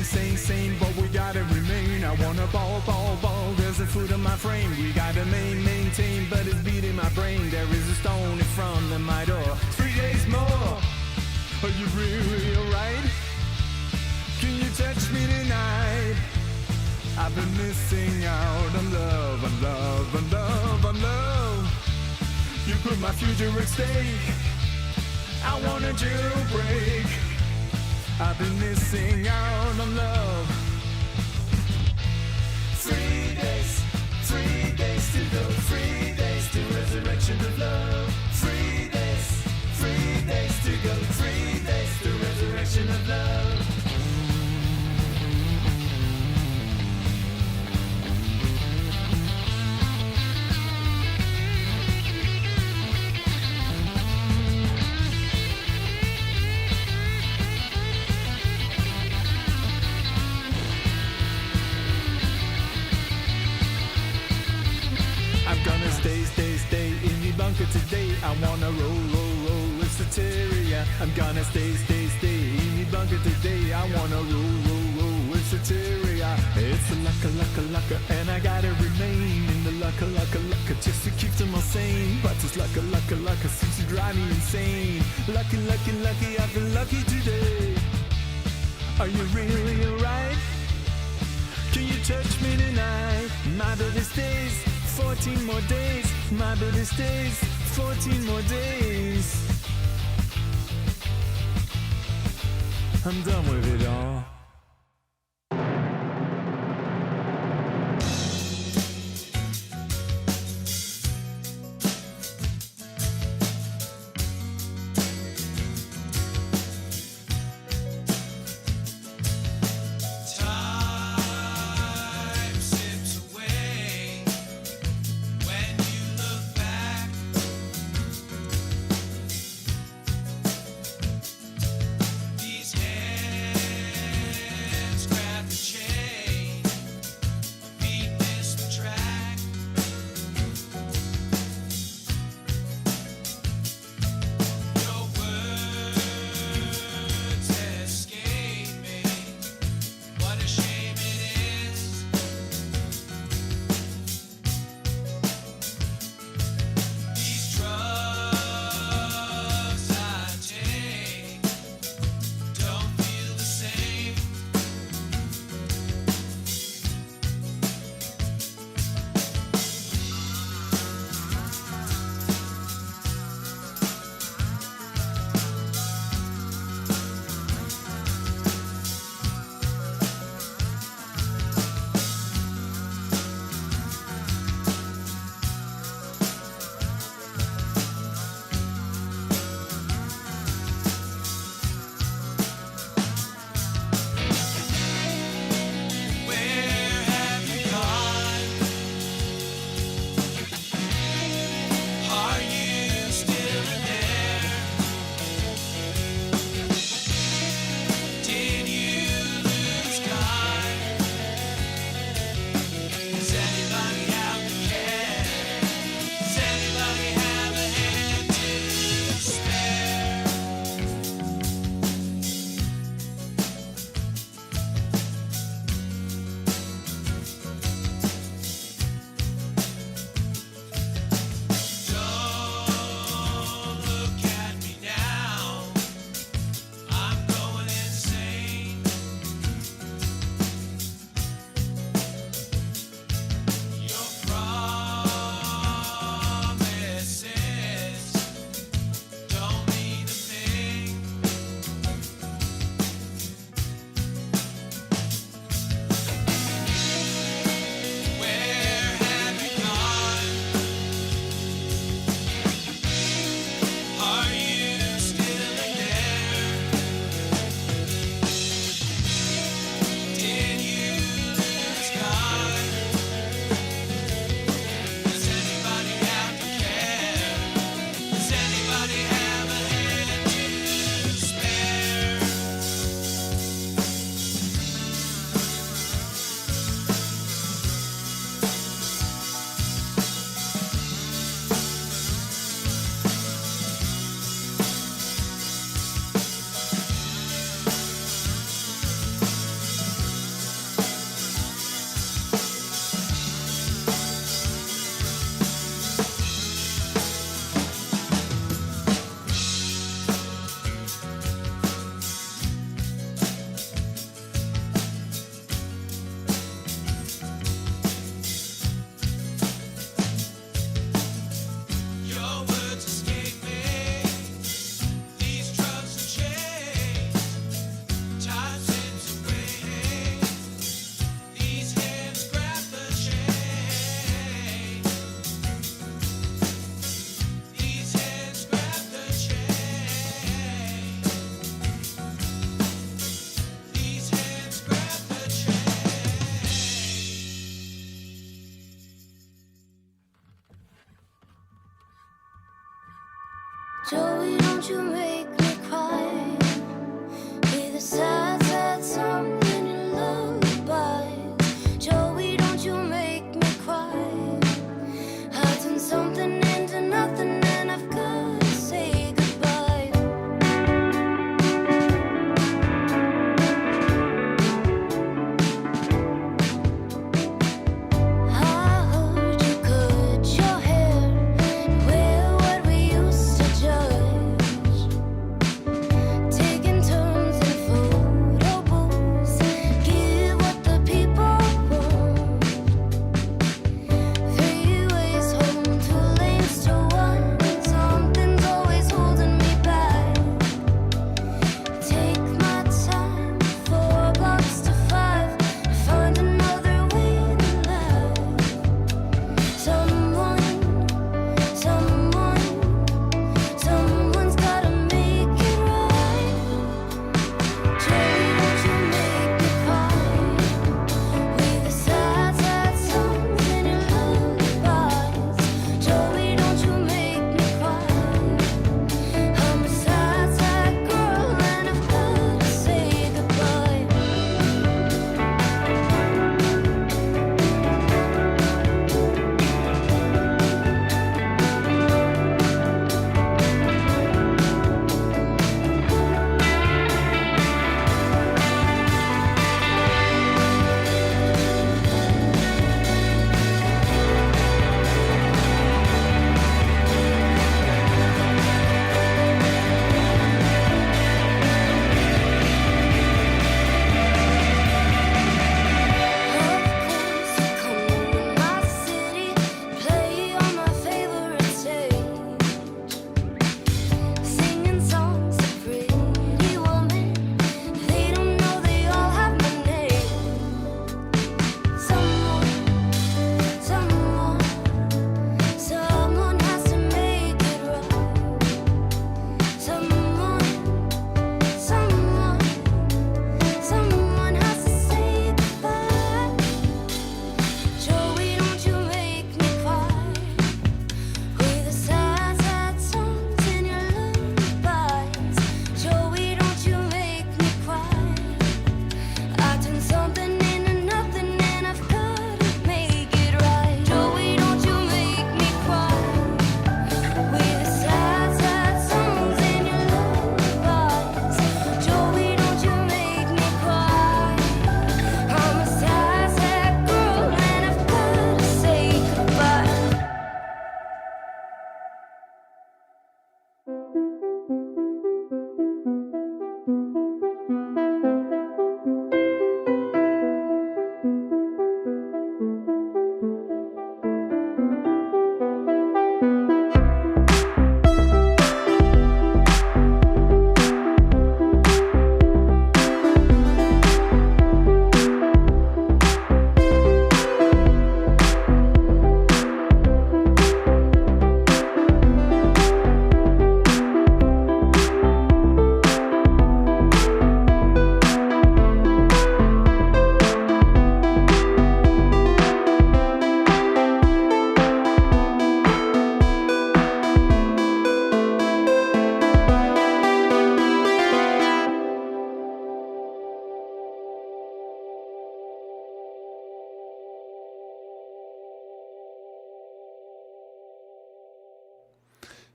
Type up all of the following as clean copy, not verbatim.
same, but we gotta remain. I wanna ball, there's a food in my frame. We gotta maintain, but it's beating my brain. There is a stone in front of my door. 3 days more. Are you really alright? Can you touch me tonight? I've been missing out on love, on love, on love, on love. You put my future at stake. I want a jailbreak. I've been missing out on love. 3 days to go. 3 days to resurrection of love. 3 days to go. 3 days to resurrection of love. I'm gonna stay in the bunker today. I wanna roll with Soteria. I'm gonna stay in the bunker today. I wanna roll with Soteria. It's a lucka, and I gotta remain in the lucka just to keep them all sane. But this lucka seems to drive me insane. Lucky, I've been lucky today. Are you really alright? Can you touch me tonight? My baby stays 14 more days. My baby stays 14 more days. I'm done with it all.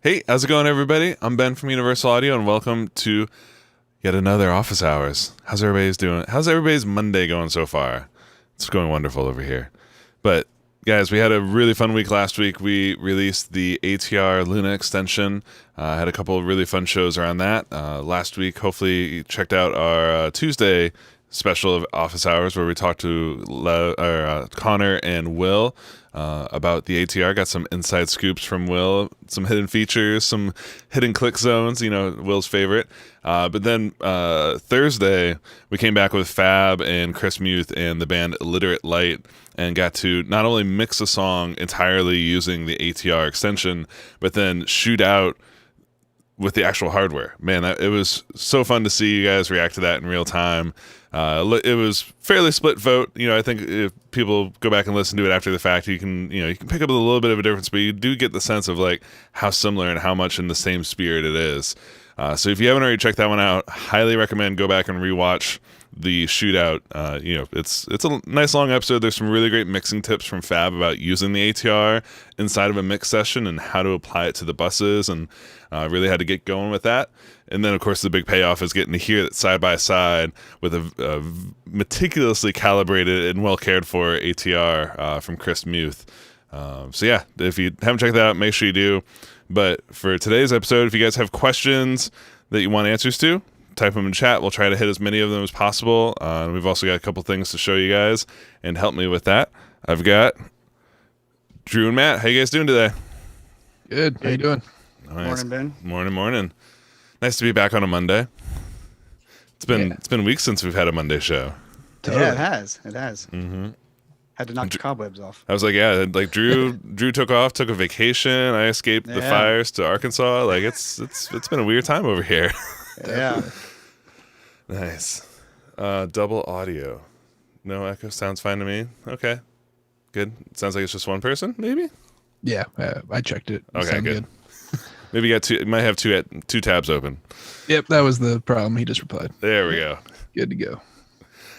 Hey, how's it going, everybody? I'm Ben from Universal Audio, and welcome to yet another Office Hours. How's everybody's doing? How's everybody's Monday going so far? It's going wonderful over here. But, guys, we had a really fun week last week. We released the ATR Luna extension. Had a couple of really fun shows around that. Last week, hopefully, you checked out our Tuesday special of Office Hours where we talked to Connor and Will about the ATR. Got some inside scoops from Will, some hidden features, some hidden click zones, Will's favorite. But then Thursday, we came back with Fab and Chris Muth and the band Illiterate Light and got to not only mix a song entirely using the ATR extension, but then shoot out with the actual hardware. Man, it was so fun to see you guys react to that in real time. It was fairly split vote. I think if people go back and listen to it after the fact, you can pick up a little bit of a difference, but you do get the sense of like how similar and how much in the same spirit it is. So if you haven't already checked that one out, highly recommend go back and rewatch the shootout. It's a nice long episode. There's some really great mixing tips from Fab about using the ATR inside of a mix session and how to apply it to the buses, and really had to get going with that. And then, of course, the big payoff is getting to hear it side by side with a meticulously calibrated and well cared for ATR from Chris Muth. So yeah, if you haven't checked that out, make sure you do. But for today's episode, if you guys have questions that you want answers to, type them in chat. We'll try to hit as many of them as possible. We've also got a couple things to show you guys, and help me with that, I've got Drew and Matt. How you guys doing today? Good. How you doing? Nice. Morning, Ben. Morning. Nice to be back on a Monday. It's been weeks since we've had a Monday show. Totally. Yeah, it has. Mm-hmm. Had to knock the cobwebs off. I was like, yeah, like Drew took a vacation. I escaped the fires to Arkansas. Like it's been a weird time over here. Yeah. Nice. Double audio. No echo. Sounds fine to me. Okay. Good. Sounds like it's just one person, maybe? Yeah, I checked it. Okay, good. Maybe you got two. Might have two tabs open. Yep, that was the problem. He just replied. There we go. Good to go.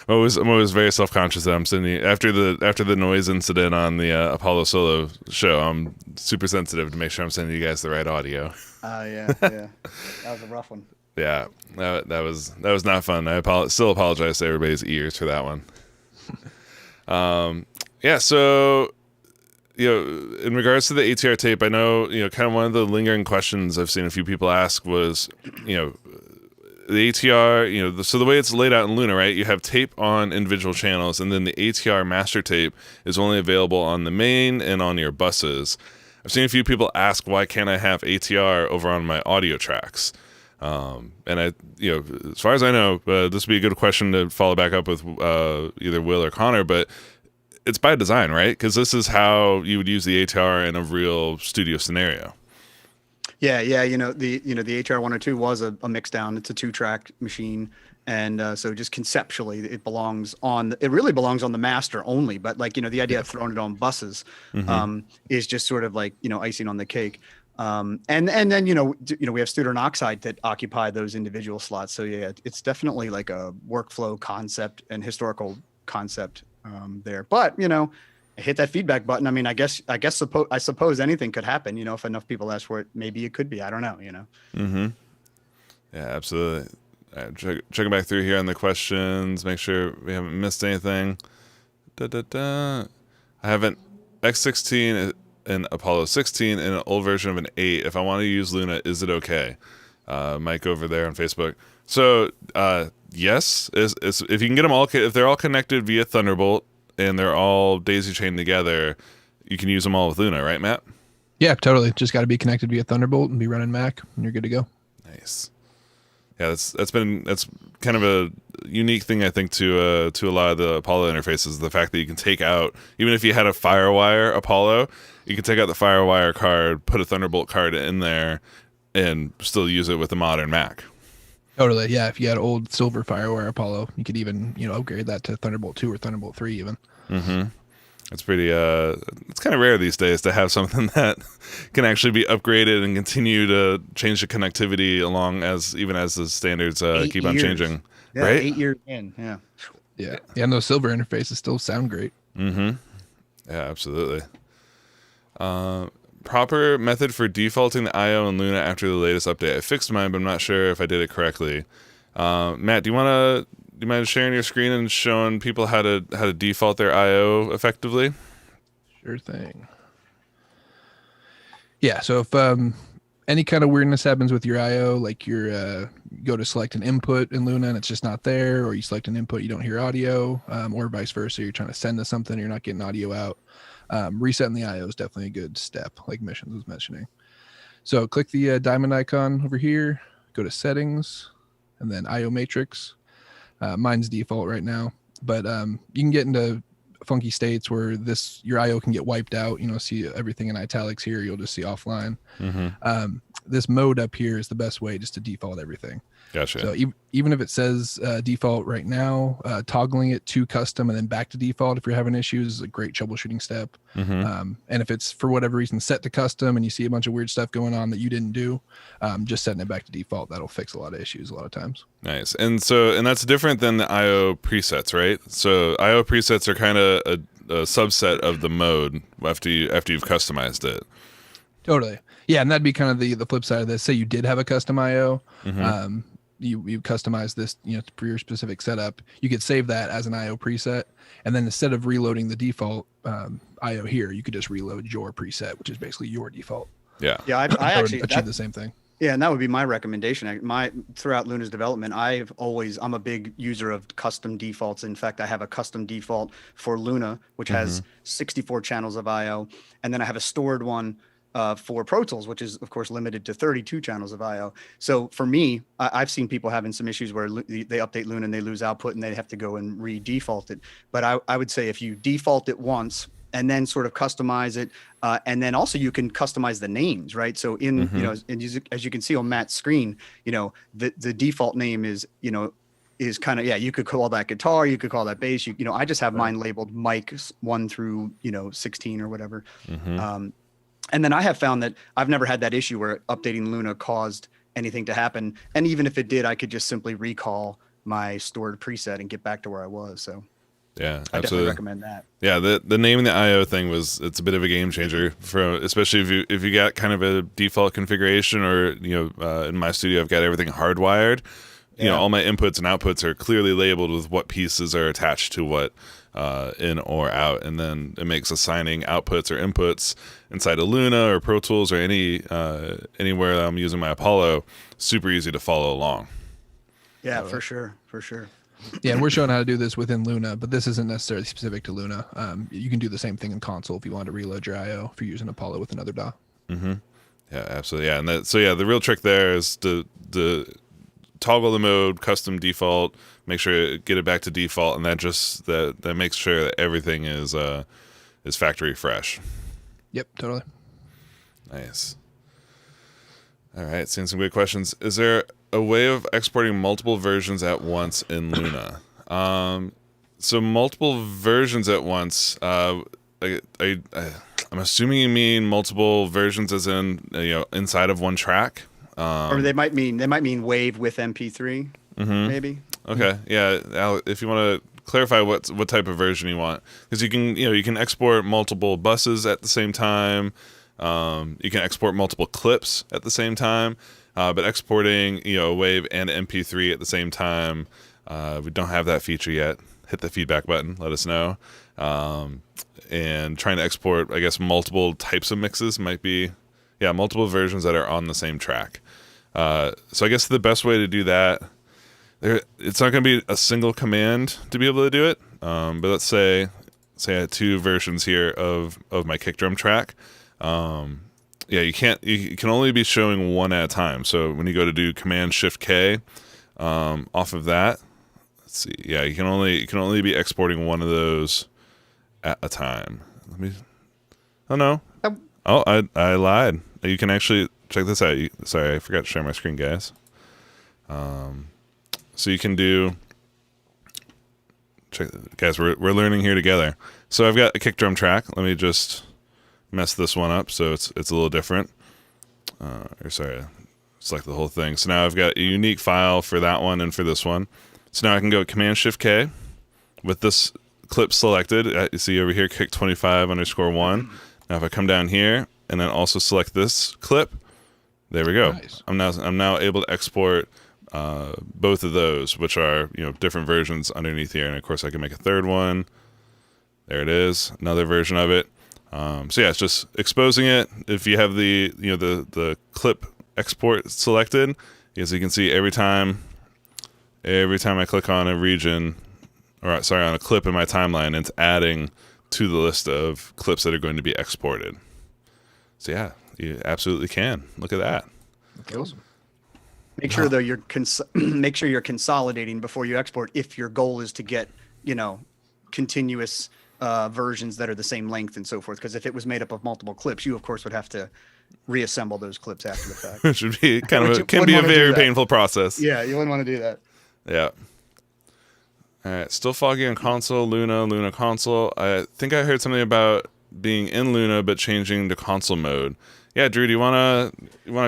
I'm always very self-conscious that I'm sending after the noise incident on the Apollo solo show. I'm super sensitive to make sure I'm sending you guys the right audio. Yeah. That was a rough one. Yeah, that was not fun. I still apologize to everybody's ears for that one. Yeah, so in regards to the ATR tape, I know kind of one of the lingering questions I've seen a few people ask was the ATR, so the way it's laid out in Luna, right? You have tape on individual channels, and then the ATR master tape is only available on the main and on your buses. I've seen a few people ask, why can't I have ATR over on my audio tracks? And as far as I know, this would be a good question to follow back up with either Will or Connor, but it's by design, right? Because this is how you would use the ATR in a real studio scenario. Yeah. The ATR 102 was a mix down. It's a 2-track machine, and so just conceptually, it really belongs on the master only. But the idea of throwing it on buses is just sort of like icing on the cake. And then we have Studer and Oxide that occupy those individual slots. So yeah, it's definitely like a workflow concept and historical concept there. But I hit that feedback button. I mean, I suppose anything could happen. If enough people ask for it, maybe it could be. I don't know. Mm-hmm. Yeah, absolutely. Checking back through here on the questions, make sure we haven't missed anything. I have an X16 and Apollo 16 and an old version of an 8. If I want to use Luna, is it okay? Mike over there on Facebook. So yes, if you can get them all, if they're all connected via Thunderbolt and they're all daisy chained together, you can use them all with Luna, right, Matt? Yeah, totally. Just got to be connected via Thunderbolt and be running Mac, and you're good to go. Nice. Yeah, that's kind of a unique thing, I think, to a lot of the Apollo interfaces. The fact that you can take out, even if you had a FireWire Apollo, you can take out the FireWire card, put a Thunderbolt card in there, and still use it with a modern Mac. Totally, yeah. If you had old silver FireWire Apollo, you could even upgrade that to Thunderbolt 2 or Thunderbolt 3 even. Mm-hmm. It's pretty. It's kind of rare these days to have something that can actually be upgraded and continue to change the connectivity even as the standards keep on changing. Yeah, right? 8 years in. Yeah. And those silver interfaces still sound great. Mm-hmm. Yeah, absolutely. proper method for defaulting the IO in Luna after the latest update? I fixed mine, but I'm not sure if I did it correctly. Matt, do you mind sharing your screen and showing people how to default their IO effectively? Sure thing. Yeah, so if any kind of weirdness happens with your IO, like you go to select an input in Luna and it's just not there, or you select an input, you don't hear audio, or vice versa, you're trying to send to something, you're not getting audio out, resetting the IO is definitely a good step, like Missions was mentioning. So click the diamond icon over here, go to settings, and then IO matrix. Mine's default right now, but you can get into funky states where your IO can get wiped out. See everything in italics here. You'll just see offline. This mode up here is the best way just to default everything. Gotcha. So even if it says default right now, toggling it to custom and then back to default if you're having issues is a great troubleshooting step. And if it's for whatever reason set to custom and you see a bunch of weird stuff going on that you didn't do, just setting it back to default, that'll fix a lot of issues a lot of times. Nice. And that's different than the IO presets, right? So IO presets are kind of a subset of the mode after you've customized it. Totally. Yeah, and that'd be kind of the flip side of this. Say you did have a custom IO, you customized this, for your specific setup. You could save that as an IO preset, and then instead of reloading the default IO here, you could just reload your preset, which is basically your default. Yeah. Yeah, I actually achieve the same thing. Yeah, and that would be my recommendation. Throughout Luna's development, I'm a big user of custom defaults. In fact, I have a custom default for Luna, which has 64 channels of IO, and then I have a stored one for Pro Tools, which is of course limited to 32 channels of IO. So for me, I've seen people having some issues where they update Luna and they lose output and they have to go and re-default it. But I would say if you default it once and then sort of customize it, and then also you can customize the names, right? So as you can see on Matt's screen, the default name is kind of, you could call that guitar, you could call that bass. I just have mine labeled Mike 1 through 16 or whatever. And then I have found that I've never had that issue where updating Luna caused anything to happen. And even if it did, I could just simply recall my stored preset and get back to where I was. So yeah, I absolutely definitely recommend that. Yeah, the naming the IO thing it's a bit of a game changer especially if you got kind of a default configuration, or in my studio I've got everything hardwired. All my inputs and outputs are clearly labeled with what pieces are attached to what in or out, and then it makes assigning outputs or inputs inside of Luna or Pro Tools or anywhere I'm using my Apollo super easy to follow along. Yeah, for sure. Yeah, and we're showing how to do this within Luna, but this isn't necessarily specific to Luna. You can do the same thing in console if you want to reload your IO if you're using Apollo with another DAW. Yeah, absolutely. Yeah, and the real trick there is to toggle the mode, custom default, make sure get it back to default, and that makes sure that everything is factory fresh. Yep, totally. Nice. All right, seeing some good questions. Is there a way of exporting multiple versions at once in Luna? So multiple versions at once. I'm assuming you mean multiple versions as in inside of one track. Or they might mean WAV with MP3, maybe. Okay, yeah. Al, if you want to clarify what type of version you want, because you can export multiple buses at the same time. You can export multiple clips at the same time, but exporting WAV and MP3 at the same time, we don't have that feature yet. Hit the feedback button, let us know. And trying to export, I guess, multiple types of mixes might be, multiple versions that are on the same track. So I guess the best way to do that, it's not going to be a single command to be able to do it. But let's say I had 2 versions here of my kick drum track. You can only be showing one at a time. So when you go to do Command Shift K, off of that, let's see. Yeah, you can only be exporting one of those at a time. Oh no. Oh, I lied. You can actually check this out. Sorry, I forgot to share my screen, guys. So you can do. Guys, we're learning here together. So I've got a kick drum track. Let me just mess this one up so it's a little different. Select the whole thing. So now I've got a unique file for that one and for this one. So now I can go Command Shift K with this clip selected. You see over here, kick 25_1. Now if I come down here and then also select this clip. There we go. Nice. I'm now able to export both of those, which are different versions underneath here, and of course I can make a third one. There it is, another version of it. So yeah, it's just exposing it. If you have the the clip export selected, as you can see, every time I click on a region, or sorry, on a clip in my timeline, it's adding to the list of clips that are going to be exported. So yeah, you absolutely can. Look at that. That's awesome. Make sure though make sure you're consolidating before you export if your goal is to get continuous versions that are the same length and so forth. Because if it was made up of multiple clips, you of course would have to reassemble those clips after the fact. Which would be can wouldn't be a wanna do very that. painful process. Yeah, you wouldn't want to do that. Yeah. All right, still foggy on console, Luna console. I think I heard something about being in Luna but changing to console mode. Yeah, Drew, do you wanna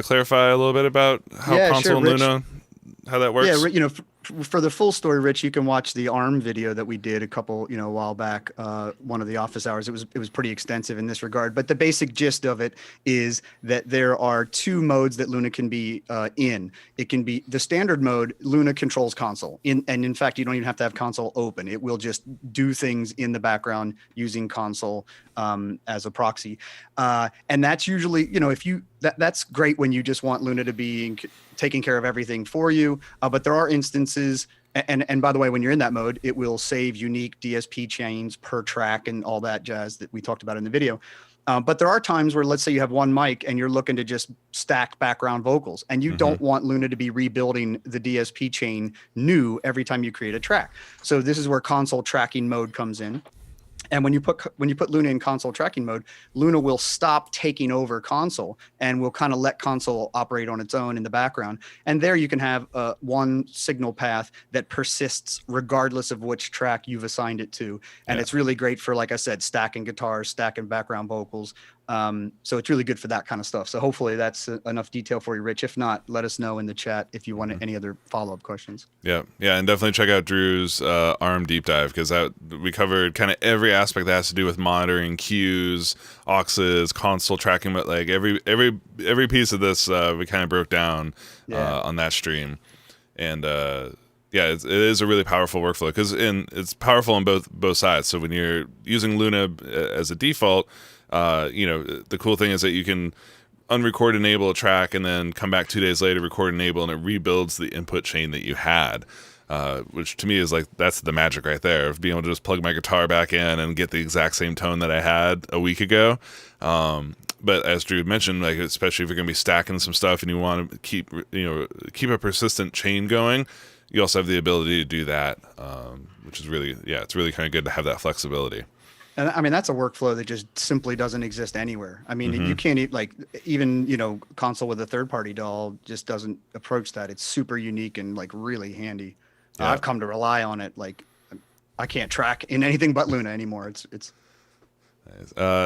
clarify a little bit about how Yeah, console sure, and Rich. Luna, how that works? Yeah, for the full story, Rich, you can watch the ARM video that we did a while back, one of the office hours. It was pretty extensive in this regard, but the basic gist of it is that there are two modes that Luna can be in. It can be the standard mode. Luna controls console, and in fact, you don't even have to have console open. It will just do things in the background using console as a proxy, and that's usually that's great when you just want Luna to be taking care of everything for you. But there are instances, and by the way, when you're in that mode, it will save unique DSP chains per track and all that jazz that we talked about in the video. But there are times where, let's say you have one mic and you're looking to just stack background vocals, and you don't want Luna to be rebuilding the DSP chain new every time you create a track. So this is where console tracking mode comes in. And when you put Luna in console tracking mode, Luna will stop taking over console and will kind of let console operate on its own in the background. And there you can have one signal path that persists regardless of which track you've assigned it to. And it's really great for, like I said, stacking guitars, stacking background vocals. So it's really good for that kind of stuff. So hopefully that's enough detail for you, Rich. If not, let us know in the chat if you want any other follow-up questions. Yeah, and definitely check out Drew's ARM deep dive, because we covered kind of every aspect that has to do with monitoring cues, auxes, console tracking, but like every piece of this we kind of broke down on that stream, and it is a really powerful workflow because it's powerful on both sides. So when you're using Luna as a default, the cool thing is that you can unrecord enable a track and then come back 2 days later, record enable, and it rebuilds the input chain that you had, which to me is like, that's the magic right there of being able to just plug my guitar back in and get the exact same tone that I had a week ago. But as Drew mentioned, like, especially if you're going to be stacking some stuff and you want to keep a persistent chain going, you also have the ability to do that, which is really, it's really kind of good to have that flexibility. And I mean, that's a workflow that just simply doesn't exist anywhere. I mean, you can't even console with a third-party DAW just doesn't approach that. It's super unique and like really handy. Yeah. I've come to rely on it. Like, I can't track in anything but Luna anymore. It's.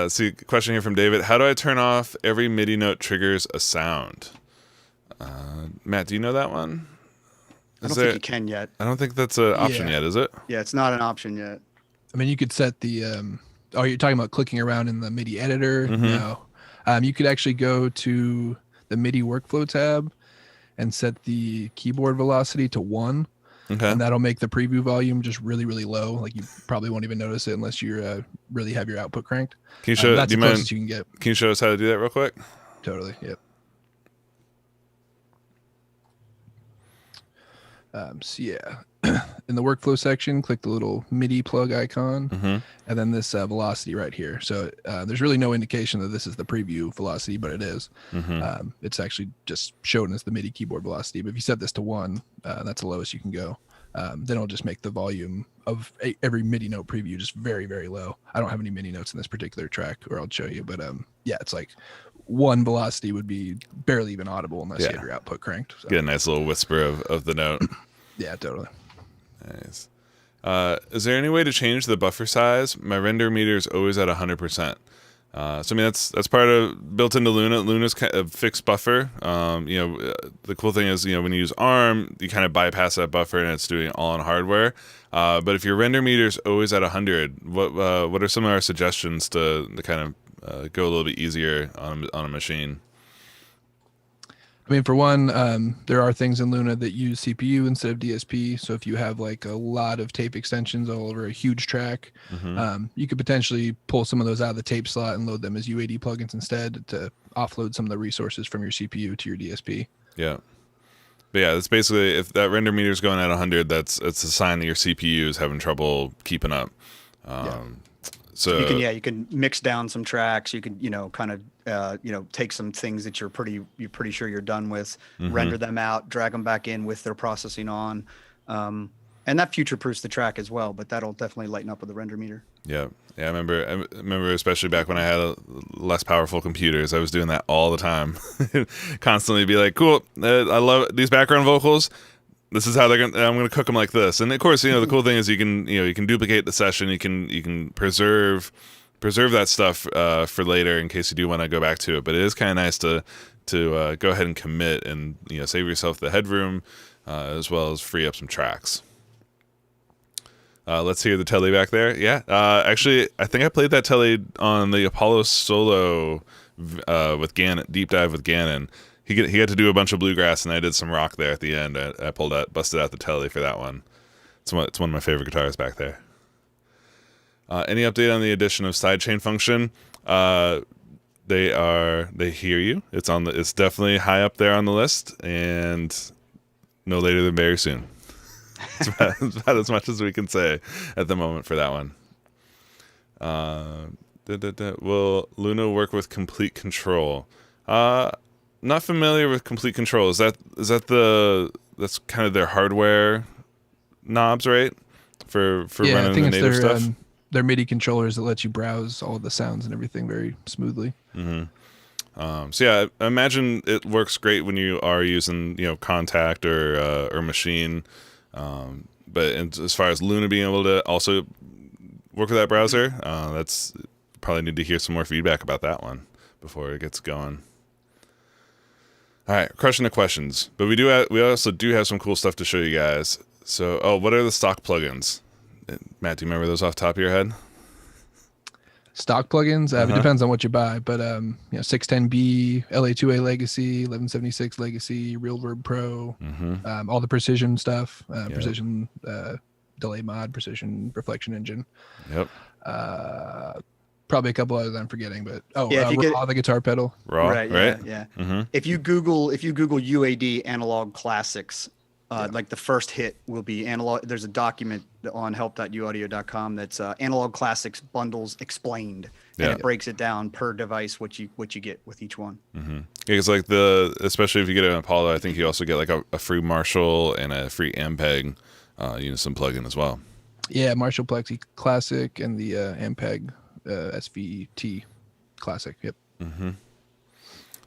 See, question here from David: how do I turn off every MIDI note triggers a sound? Matt, do you know that one? I don't think you can yet. I don't think that's an option yet, is it? Yeah, it's not an option yet. I mean, you could set the you're talking about clicking around in the MIDI editor? No. You could actually go to the MIDI workflow tab and set the keyboard velocity to 1. Okay. And that'll make the preview volume just really, really low. Like, you probably won't even notice it unless you really have your output cranked. Can you show? That's do the you closest mind? you can get. Can you show us how to do that real quick? Totally. Yep. In the workflow section, click the little MIDI plug icon, and then this velocity right here. So there's really no indication that this is the preview velocity, but it is. It's actually just shown as the MIDI keyboard velocity. But if you set this to 1, that's the lowest you can go. Then it'll just make the volume of every MIDI note preview just very, very low. I don't have any MIDI notes in this particular track, or I'll show you. But it's like 1 velocity would be barely even audible unless you have your output cranked. So. Get a nice little whisper of the note. Yeah, totally. Nice. Is there any way to change the buffer size? My render meter is always at 100%. So I mean, that's part of built into Luna. Luna's kind of fixed buffer. The cool thing is, when you use ARM, you kind of bypass that buffer and it's doing it all on hardware. But if your render meter is always at 100, what are some of our suggestions to kind of go a little bit easier on a machine. I mean, for one, there are things in Luna that use CPU instead of DSP. So if you have like a lot of tape extensions all over a huge track, you could potentially pull some of those out of the tape slot and load them as UAD plugins instead to offload some of the resources from your CPU to your DSP. Yeah. But yeah, it's basically, if that render meter is going at 100, it's a sign that your CPU is having trouble keeping up. So you can mix down some tracks. You can, kind of, take some things that you're pretty sure you're done with, render them out, drag them back in with their processing on. And that future-proofs the track as well, but that'll definitely lighten up with the render meter. Yeah. I remember especially back when I had less powerful computers, I was doing that all the time. Constantly be like, cool, I love these background vocals. This is how I'm gonna cook them like this. And of course, the cool thing is you can duplicate the session. You can preserve that stuff for later in case you do want to go back to it. But it is kind of nice to go ahead and commit and save yourself the headroom as well as free up some tracks. Let's hear the telly back there. Yeah, actually, I think I played that telly on the Apollo solo with Gannon, deep dive with Gannon. He got to do a bunch of bluegrass, and I did some rock there at the end. I busted out the telly for that one. It's one of my favorite guitars back there. Any update on the addition of sidechain function? They hear you. It's definitely high up there on the list, and no later than very soon. It's about as much as we can say at the moment for that one. Will Luna work with complete control? Not familiar with complete control. Is that that's kind of their hardware knobs, right? For running the native stuff. Their MIDI controllers that let you browse all the sounds and everything very smoothly. So yeah, I imagine it works great when you are using Contact or Machine. But as far as Luna being able to also work with that browser, that's probably need to hear some more feedback about that one before it gets going. All right, crushing the questions, but we also do have some cool stuff to show you guys. So, what are the stock plugins? Matt, do you remember those off the top of your head? Stock plugins, it depends on what you buy, but 610B, LA2A Legacy, 1176 Legacy, Realverb Pro, all the precision stuff, precision delay mod, precision reflection engine. Yep. Probably a couple others I'm forgetting, but Raw, the guitar pedal. Raw, right? Yeah. If you Google UAD analog classics, like the first hit will be analog. There's a document on help.uaudio.com that's analog classics bundles explained, and it breaks it down per device what you get with each one. Because especially if you get an Apollo, I think you also get like a free Marshall and a free Ampeg Unison plugin as well. Yeah, Marshall Plexi Classic and the Ampeg SVT Classic. Yep. Do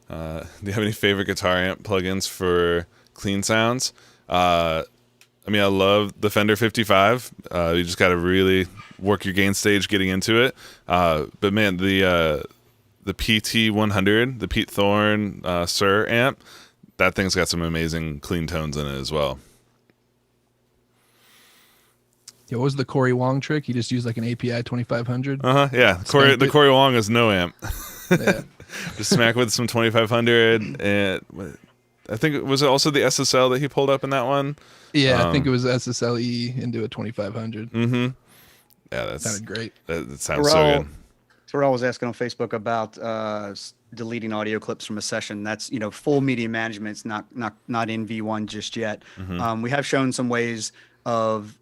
you have any favorite guitar amp plugins for clean sounds? I love the Fender 55. You just got to really work your gain stage getting into it. But man, the PT 100, the Pete Thorne Sir amp, that thing's got some amazing clean tones in it as well. Yeah, what was the Corey Wong trick? He just used like an API 2500. Yeah. The Corey Wong is no amp. Yeah. Just smack with some 2500, and I think it was also the SSL that he pulled up in that one. Yeah, I think it was SSLE into a 2500. Yeah, that sounded great. That sounds so good. So we're always asking on Facebook about deleting audio clips from a session. That's full media management. It's not in V1 just yet. We have shown some ways of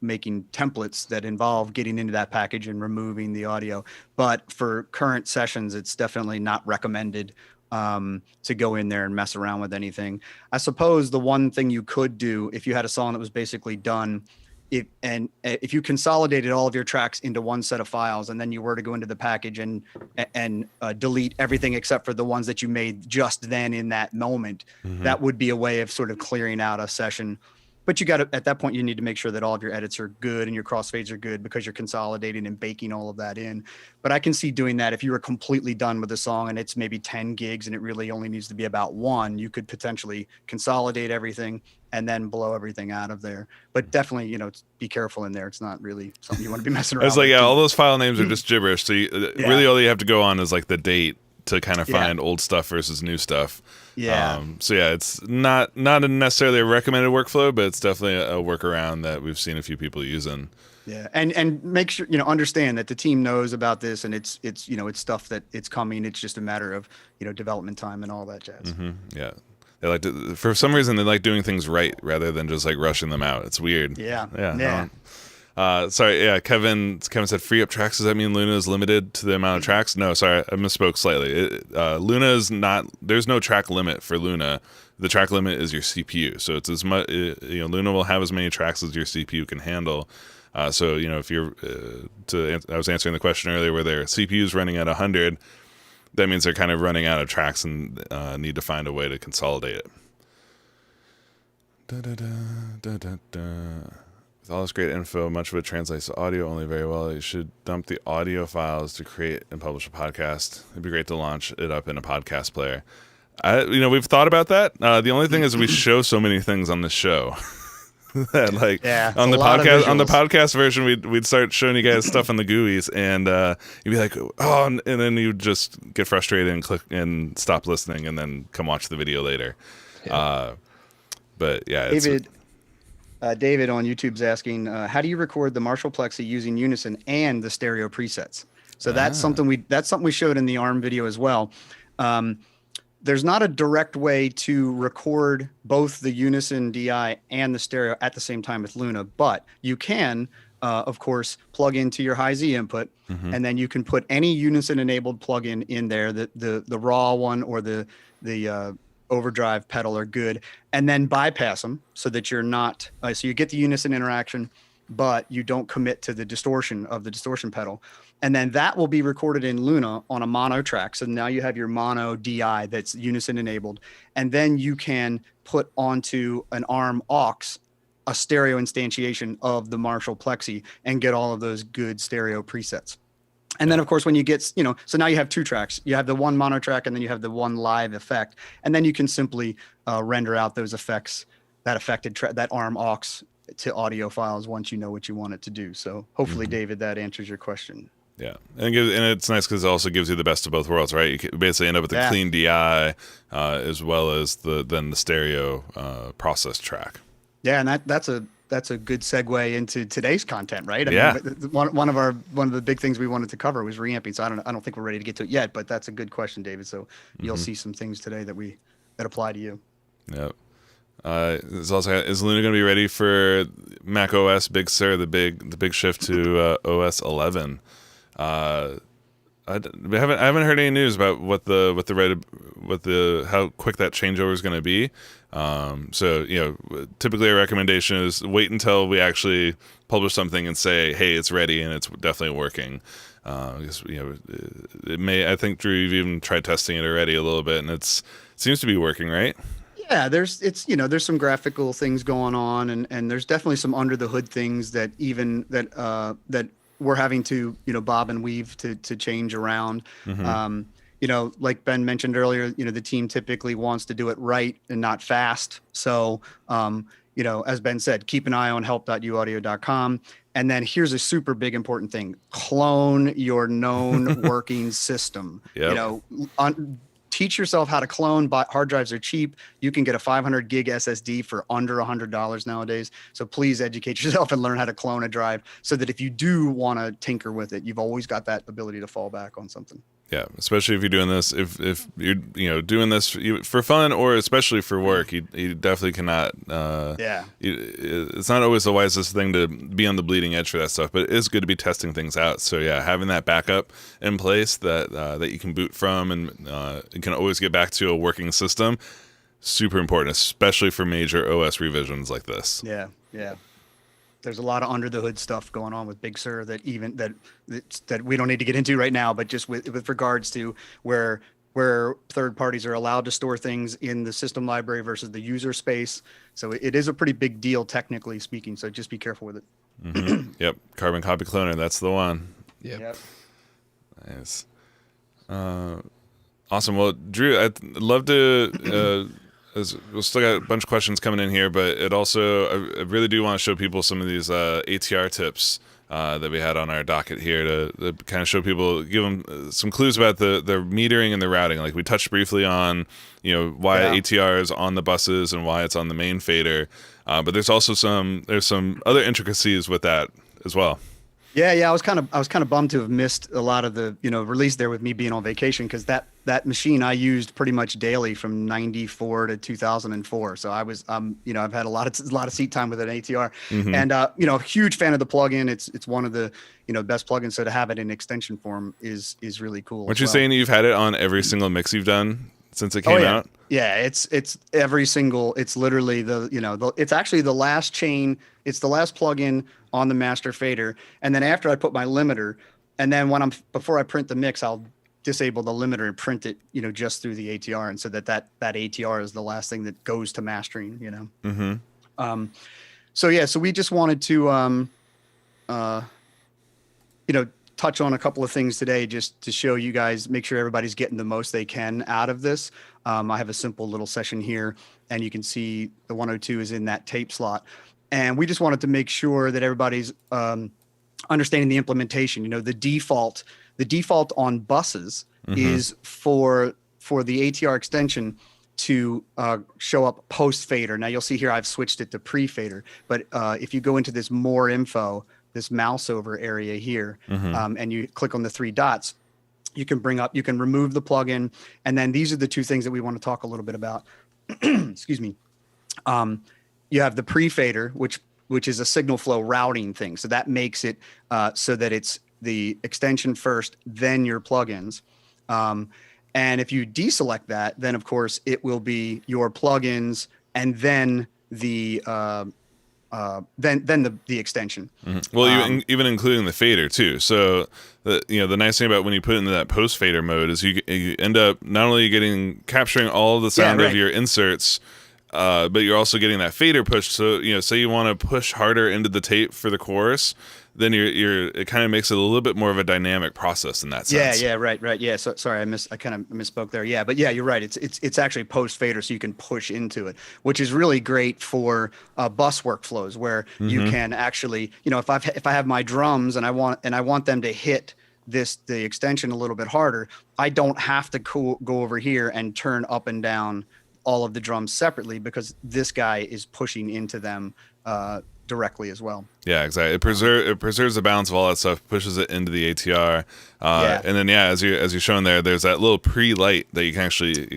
making templates that involve getting into that package and removing the audio. But for current sessions, it's definitely not recommended to go in there and mess around with anything. I suppose the one thing you could do if you had a song that was basically done, if you consolidated all of your tracks into one set of files, and then you were to go into the package and delete everything except for the ones that you made just then in that moment, that would be a way of sort of clearing out a session. But you got to, at that point, you need to make sure that all of your edits are good and your crossfades are good because you're consolidating and baking all of that in. But I can see doing that if you were completely done with the song and it's maybe 10 gigs and it really only needs to be about 1, you could potentially consolidate everything and then blow everything out of there. But definitely, be careful in there. It's not really something you want to be messing around It's like, with. yeah, all those file names are just gibberish. So really all you have to go on is like the date to kind of find old stuff versus new stuff. Yeah. So yeah, it's not necessarily a recommended workflow, but it's definitely a workaround that we've seen a few people using. Yeah. And make sure, understand that the team knows about this and it's stuff that it's coming. It's just a matter of, development time and all that jazz. Yeah. They like to, for some reason, they like doing things right rather than just like rushing them out. It's weird. Yeah. Yeah. Sorry. Yeah. Kevin said free up tracks. Does that mean Luna is limited to the amount of tracks? No, sorry. I misspoke slightly. Luna is not, there's no track limit for Luna. The track limit is your CPU. So it's as much, Luna will have as many tracks as your CPU can handle. So, if you're, I was answering the question earlier where their CPU is running at 100, that means they're kind of running out of tracks and need to find a way to consolidate it. With all this great info, much of it translates to audio only very well. You should dump the audio files to create and publish a podcast. It'd be great to launch it up in a podcast player. We've thought about that. The only thing is we show so many things on this show. That on the podcast version we'd start showing you guys stuff in the GUIs and you'd be like, oh, and then you just get frustrated and click and stop listening and then come watch the video later. But yeah, David on YouTube's asking, how do you record the Marshall Plexi using Unison and the stereo presets? So that's something we showed in the ARM video as well. There's not a direct way to record both the Unison DI and the stereo at the same time with Luna, but you can, of course, plug into your high-Z input, and then you can put any Unison-enabled plugin in there. The raw one or the overdrive pedal are good, and then bypass them so that you're not. So you get the Unison interaction, but you don't commit to the distortion of the distortion pedal. And then that will be recorded in Luna on a mono track. So now you have your mono DI that's Unison enabled. And then you can put onto an ARM aux a stereo instantiation of the Marshall Plexi and get all of those good stereo presets. And then, of course, when you get, so now you have 2 tracks. You have the one mono track and then you have the one live effect. And then you can simply render out those effects, that affected that ARM aux to audio files once you know what you want it to do. So hopefully, David, that answers your question. Yeah, and it's nice because it also gives you the best of both worlds, right? You can basically end up with a clean DI as well as the stereo process track. Yeah, and that's a good segue into today's content, right? I mean, one of the big things we wanted to cover was reamping. So I don't think we're ready to get to it yet, but that's a good question, David. So you'll see some things today that apply to you. Yep. Is Luna going to be ready for Mac OS Big Sur, the big shift to OS 11? I haven't heard any news about how quick that changeover is going to be. So typically our recommendation is wait until we actually publish something and say, hey, it's ready and it's definitely working. Because it may. I think Drew, you've even tried testing it already a little bit, and it seems to be working, right? Yeah, there's some graphical things going on, and there's definitely some under the hood things that we're having to bob and weave to change around. Like Ben mentioned earlier, the team typically wants to do it right and not fast. So as Ben said, keep an eye on help.uaudio.com. And then here's a super big important thing: clone your known working system. Yep. Teach yourself how to clone. Hard drives are cheap. You can get a 500 gig SSD for under $100 nowadays. So please educate yourself and learn how to clone a drive so that if you do want to tinker with it, you've always got that ability to fall back on something. Yeah, especially if you're doing this, if you're doing this for fun or especially for work, you definitely cannot. It's not always the wisest thing to be on the bleeding edge for that stuff, but it is good to be testing things out. So yeah, having that backup in place that you can boot from and you can always get back to a working system, super important, especially for major OS revisions like this. Yeah. There's a lot of under the hood stuff going on with Big Sur that we don't need to get into right now, but just with regards to where where third parties are allowed to store things in the system library versus the user space. So it is a pretty big deal, technically speaking. So just be careful with it. Yep, carbon copy cloner. That's the one. Yep. Yep. Nice. Awesome. Well, Drew, I'd love to. We've still got a bunch of questions coming in here, but it also I really do want to show people some of these ATR tips that we had on our docket here to kind of show people, give them some clues about the metering and the routing. Like we touched briefly on, why ATR is on the buses and why it's on the main fader, but there's also some other intricacies with that as well. Yeah. I was kind of bummed to have missed a lot of the, release there with me being on vacation, because that machine I used pretty much daily from 94 to 2004. So I was, I've had a lot of seat time with an ATR, and a huge fan of the plugin. It's one of the, best plugins. So to have it in extension form is really cool. Weren't you saying you've had it on every single mix you've done since it came out? Yeah, it's every single. It's literally it's actually the last chain. It's the last plugin on the master fader, and then after I put my limiter, and then before I print the mix, I'll disable the limiter and print it, just through the ATR, and so that ATR is the last thing that goes to mastering. So we just wanted to touch on a couple of things today, just to show you guys, make sure everybody's getting the most they can out of this. I have a simple little session here, and you can see the 102 is in that tape slot. And we just wanted to make sure that everybody's understanding the implementation. The default on buses is for the ATR extension to show up post fader. Now you'll see here I've switched it to pre fader, but if you go into this more info, this mouse over area here, and you click on the three dots, you can remove the plugin. And then these are the two things that we want to talk a little bit about. Excuse me. You have the pre-fader, which is a signal flow routing thing. So that makes it so that it's the extension first, then your plugins. And if you deselect that, then of course it will be your plugins and then the extension. Well, even including the fader too. So the nice thing about when you put it into that post fader mode is you end up not only capturing all the sound of your inserts, but you're also getting that fader push. So say you want to push harder into the tape for the chorus, then it kind of makes it a little bit more of a dynamic process in that sense. Right. Yeah. So sorry, I kind of misspoke there. Yeah, but yeah, you're right. It's actually post fader, so you can push into it, which is really great for bus workflows where you can actually, if I have my drums and I want them to hit the extension a little bit harder, I don't have to go over here and turn up and down all of the drums separately, because this guy is pushing into them directly as well. Yeah, exactly. It preserves the balance of all that stuff, pushes it into the ATR, and then as you're showing there, there's that little pre-light that you can actually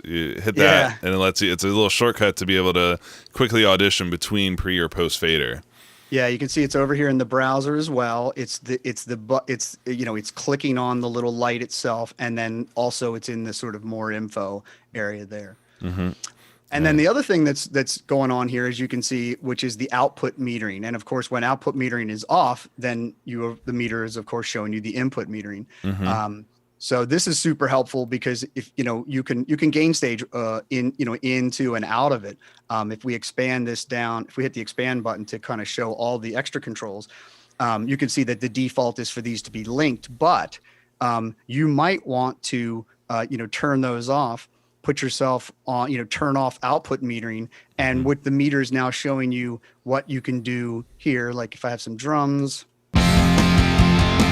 you hit that, and it lets you. It's a little shortcut to be able to quickly audition between pre or post fader. Yeah, you can see it's over here in the browser as well. It's clicking on the little light itself, and then also it's in the sort of more info area there. And then the other thing that's going on here, as you can see, which is the output metering. And of course, when output metering is off, then the meter is of course showing you the input metering. So this is super helpful, because if you can gain stage into and out of it. If we expand this down, if we hit the expand button to kind of show all the extra controls, you can see that the default is for these to be linked, but you might want to turn those off. Put yourself on, turn off output metering, and with the meters now showing you what you can do here, like if I have some drums, I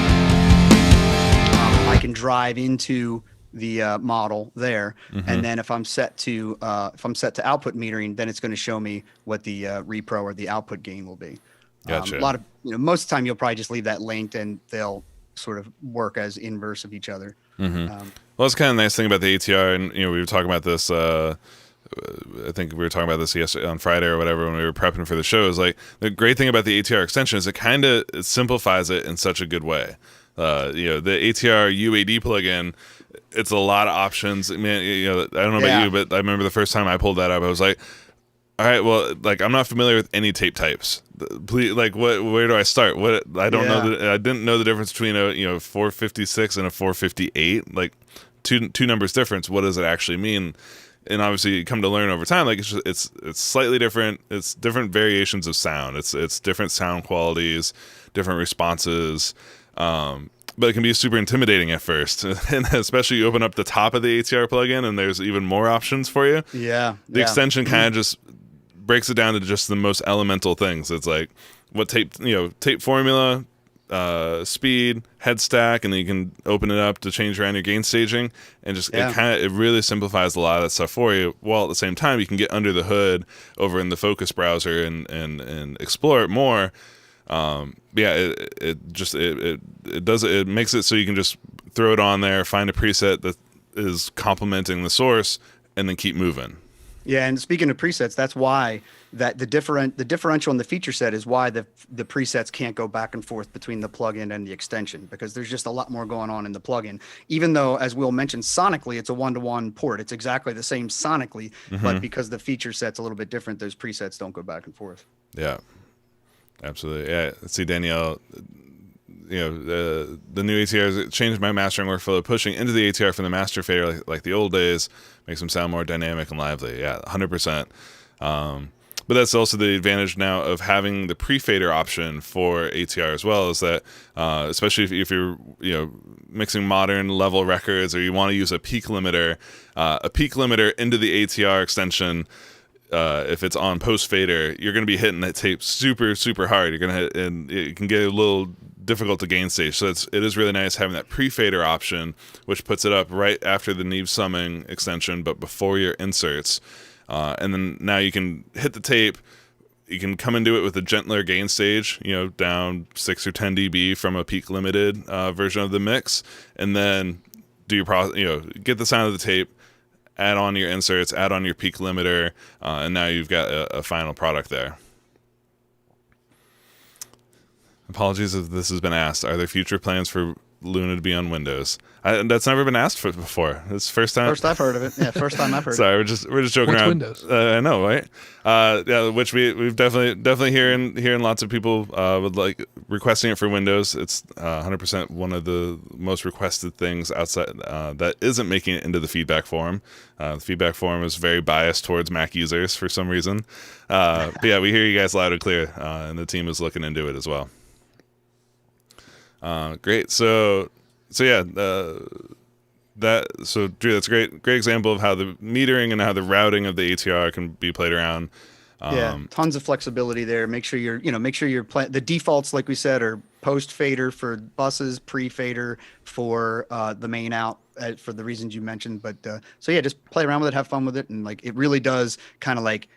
can drive into the model there, and then if I'm set to output metering, then it's going to show me what the repro or the output gain will be. Gotcha. A lot of most of the time you'll probably just leave that linked, and they'll sort of work as inverse of each other. Well, that's kind of the nice thing about the ATR, and we were talking about this. I think we were talking about this yesterday on Friday or whatever when we were prepping for the show. Is like the great thing about the ATR extension is it kind of simplifies it in such a good way. The ATR UAD plugin, it's a lot of options. I mean, I don't know about you, but I remember the first time I pulled that up, I was like, all right, well, like I'm not familiar with any tape types. Please, like, where do I start? I don't know. I didn't know the difference between a 456 and a 458. Like, two numbers difference, what does it actually mean? And obviously you come to learn over time, like it's slightly different. It's different variations of sound. It's different sound qualities, different responses. But it can be super intimidating at first, and especially you open up the top of the ATR plugin, and there's even more options for you. Yeah. The extension kind of just breaks it down to just the most elemental things. It's like what tape formula, speed, head stack, and then you can open it up to change around your gain staging, and just it really simplifies a lot of that stuff for you. While at the same time, you can get under the hood over in the Focus browser and explore it more. It makes it so you can just throw it on there, find a preset that is complementing the source, and then keep moving. Yeah, and speaking of presets, that's why that the differential in the feature set is why the presets can't go back and forth between the plugin and the extension, because there's just a lot more going on in the plugin. Even though, as Will mentioned, sonically it's a 1-to-1 port, it's exactly the same sonically, but because the feature set's a little bit different, those presets don't go back and forth. Yeah. Absolutely. Yeah. See, Danielle, the new ATRs changed my mastering workflow, pushing into the ATR from the master fader like the old days, makes them sound more dynamic and lively. Yeah, 100%. But that's also the advantage now of having the pre-fader option for ATR as well, is that especially if you're mixing modern level records, or you want to use a peak limiter into the ATR extension. If it's on post fader, you're going to be hitting that tape super, super hard. You're going to hit, and it can get a little difficult to gain stage. So it is really nice having that pre-fader option, which puts it up right after the Neve summing extension, but before your inserts. And then now you can hit the tape. You can come into it with a gentler gain stage, down 6 or 10 dB from a peak limited version of the mix, and then do your get the sound of the tape. Add on your inserts, add on your peak limiter, and now you've got a final product there. Apologies if this has been asked. Are there future plans for Luna to be on Windows? That's never been asked before. It's the first time. First I've heard of it. Yeah, first time I've heard. Sorry, we're just joking What's around. Windows? I know, right? Which we've definitely hearing lots of people would like requesting it for Windows. It's 100% one of the most requested things outside that isn't making it into the feedback forum. The feedback forum is very biased towards Mac users for some reason. But yeah, we hear you guys loud and clear, and the team is looking into it as well. Great. So yeah, Drew, that's a great example of how the metering and how the routing of the ATR can be played around. Tons of flexibility there. Make sure you're the defaults, like we said, are post fader for buses, pre fader for the main out for the reasons you mentioned. But so yeah, just play around with it, have fun with it, and like it really does kind of like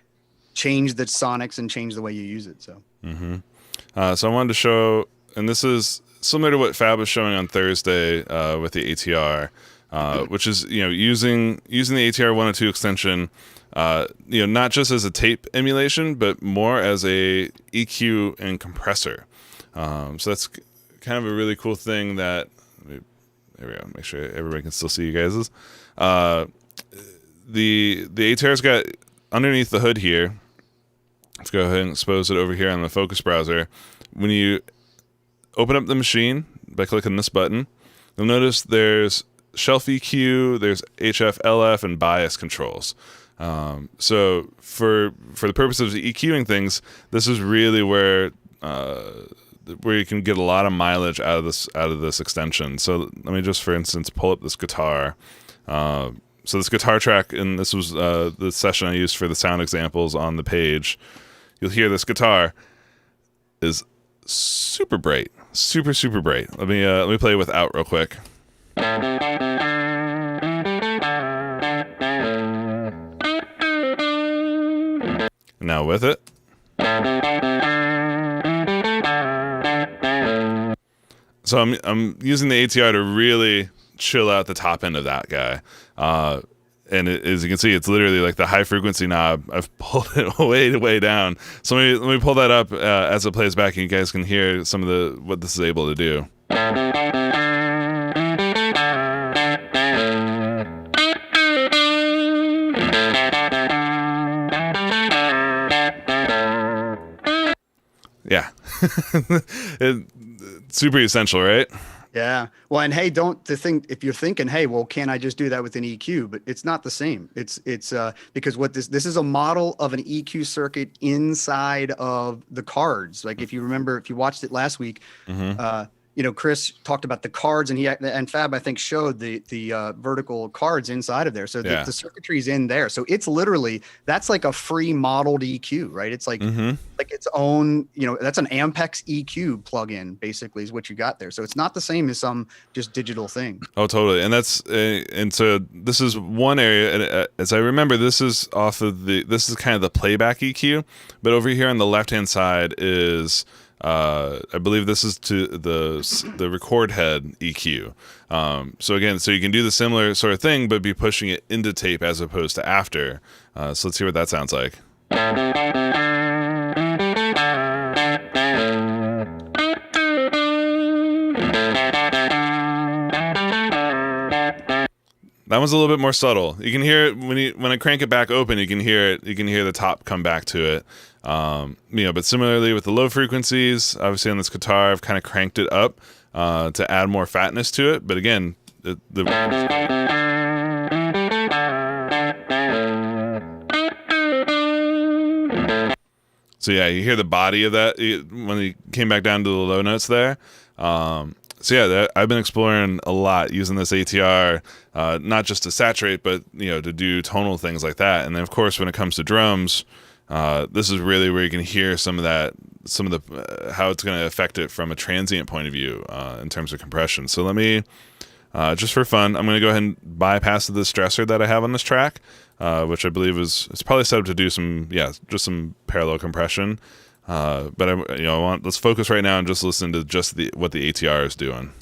change the sonics and change the way you use it. So. So I wanted to show, and this is similar to what Fab was showing on Thursday with the ATR, which is using the ATR 102 extension, not just as a tape emulation, but more as a EQ and compressor. So that's kind of a really cool thing that. There we go. Make sure everybody can still see you guys'. The ATR's got underneath the hood here. Let's go ahead and expose it over here on the Focus browser. When you open up the machine by clicking this button, you'll notice there's shelf EQ, there's HF, LF, and bias controls. So for the purposes of EQing things, this is really where you can get a lot of mileage out of this extension. So let me just, for instance, pull up this guitar. So this guitar track, and this was the session I used for the sound examples on the page. You'll hear this guitar is super bright, super bright. Let me play it without real quick. Now with it. So I'm using the ATR to really chill out the top end of that guy. And as you can see, it's literally like the high frequency knob. I've pulled it way down. So let me pull that up as it plays back, and you guys can hear some of what this is able to do. Yeah, it's super essential, right? Yeah. Well, and hey, don't to think if you're thinking, hey, well, can I just do that with an EQ? But it's not the same. It's because what this is a model of an EQ circuit inside of the cards. Like if you remember, if you watched it last week, Mm-hmm. Chris talked about the cards, and Fab I think showed the vertical cards inside of there. So Yeah. the circuitry is in there. So it's literally that's like a free modeled EQ, right? It's Mm-hmm. like its own, that's an Ampex EQ plugin basically is what you got there. So it's not the same as some just digital thing. Oh, totally. And that's and so this is one area. And as I remember, this is this is kind of the playback EQ, but over here on the left hand side is. I believe this is to the record head EQ. So again, so you can do the similar sort of thing, but be pushing it into tape as opposed to after. So let's hear what that sounds like. That one's a little bit more subtle. You can hear it when I crank it back open. You can hear it. You can hear the top come back to it. But similarly with the low frequencies, obviously on this guitar, I've kind of cranked it up to add more fatness to it. But again, so yeah, you hear the body of that when you came back down to the low notes there. I've been exploring a lot using this ATR, not just to saturate, but to do tonal things like that. And then of course, when it comes to drums, this is really where you can hear some of the how it's going to affect it from a transient point of view in terms of compression. So let me, just for fun, I'm going to go ahead and bypass the stressor that I have on this track, which I believe it's probably set up to do just some parallel compression. But let's focus right now and just listen to what the ATR is doing.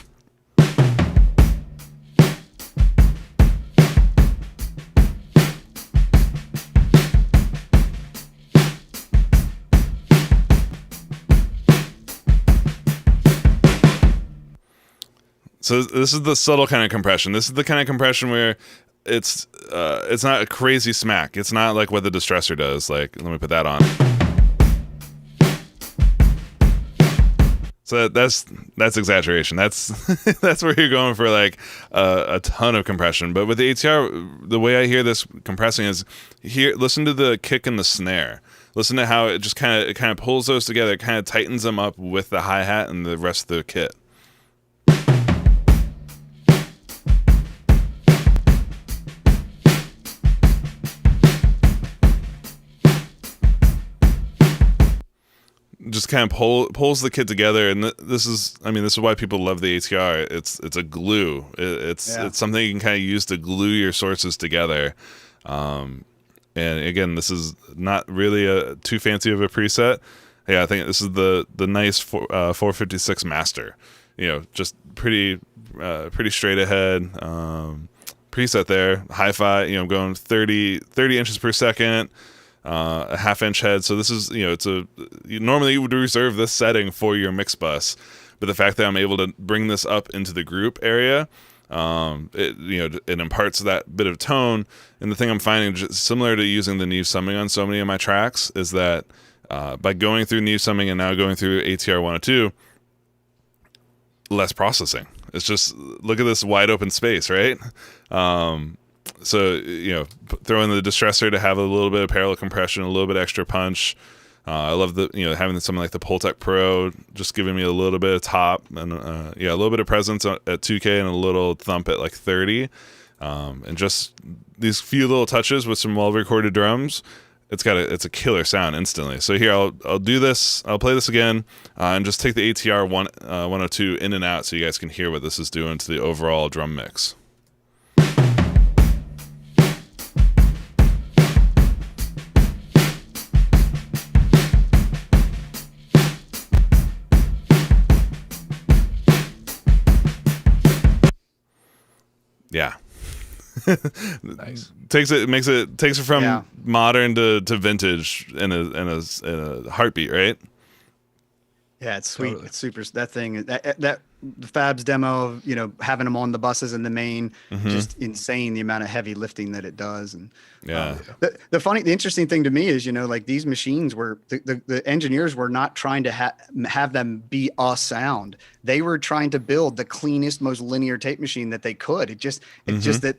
So this is the subtle kind of compression. This is the kind of compression where it's not a crazy smack. It's not like what the distressor does. Like, let me put that on. So that's exaggeration. That's that's where you're going for like a ton of compression. But with the ATR, the way I hear this compressing is listen to the kick and the snare. Listen to how it just kind of pulls those together. It kind of tightens them up with the hi-hat and the rest of the kit. Just kind of pulls the kit together, and this is why people love the ATR. It's a glue. It's something you can kind of use to glue your sources together. And again, this is not really too fancy of a preset. Yeah, I think this is the nice 456 master. Just pretty straight ahead preset there. Hi-fi. Going 30 inches per second. A half-inch head. So this is, normally you would reserve this setting for your mix bus, but the fact that I'm able to bring this up into the group area, it imparts that bit of tone. And the thing I'm finding, just similar to using the Neve summing on so many of my tracks, is that by going through Neve summing and now going through ATR 102, less processing. It's just, look at this wide open space, right? So, throw in the distressor to have a little bit of parallel compression, a little bit extra punch. I love having something like the Pultec Pro, just giving me a little bit of top and, a little bit of presence at 2K and a little thump at like 30. And just these few little touches with some well-recorded drums, it's a killer sound instantly. So here, I'll do this. I'll play this again and just take the ATR 102 in and out so you guys can hear what this is doing to the overall drum mix. Yeah. Nice. Takes it from modern to vintage in a heartbeat, right? Yeah, it's sweet. Totally. It's super. That thing, that the Fab's demo of, having them on the buses in the main, Mm-hmm. just insane the amount of heavy lifting that it does. And Yeah. the interesting thing to me is, like these machines were the engineers were not trying to have them be a sound. They were trying to build the cleanest, most linear tape machine that they could. It's just that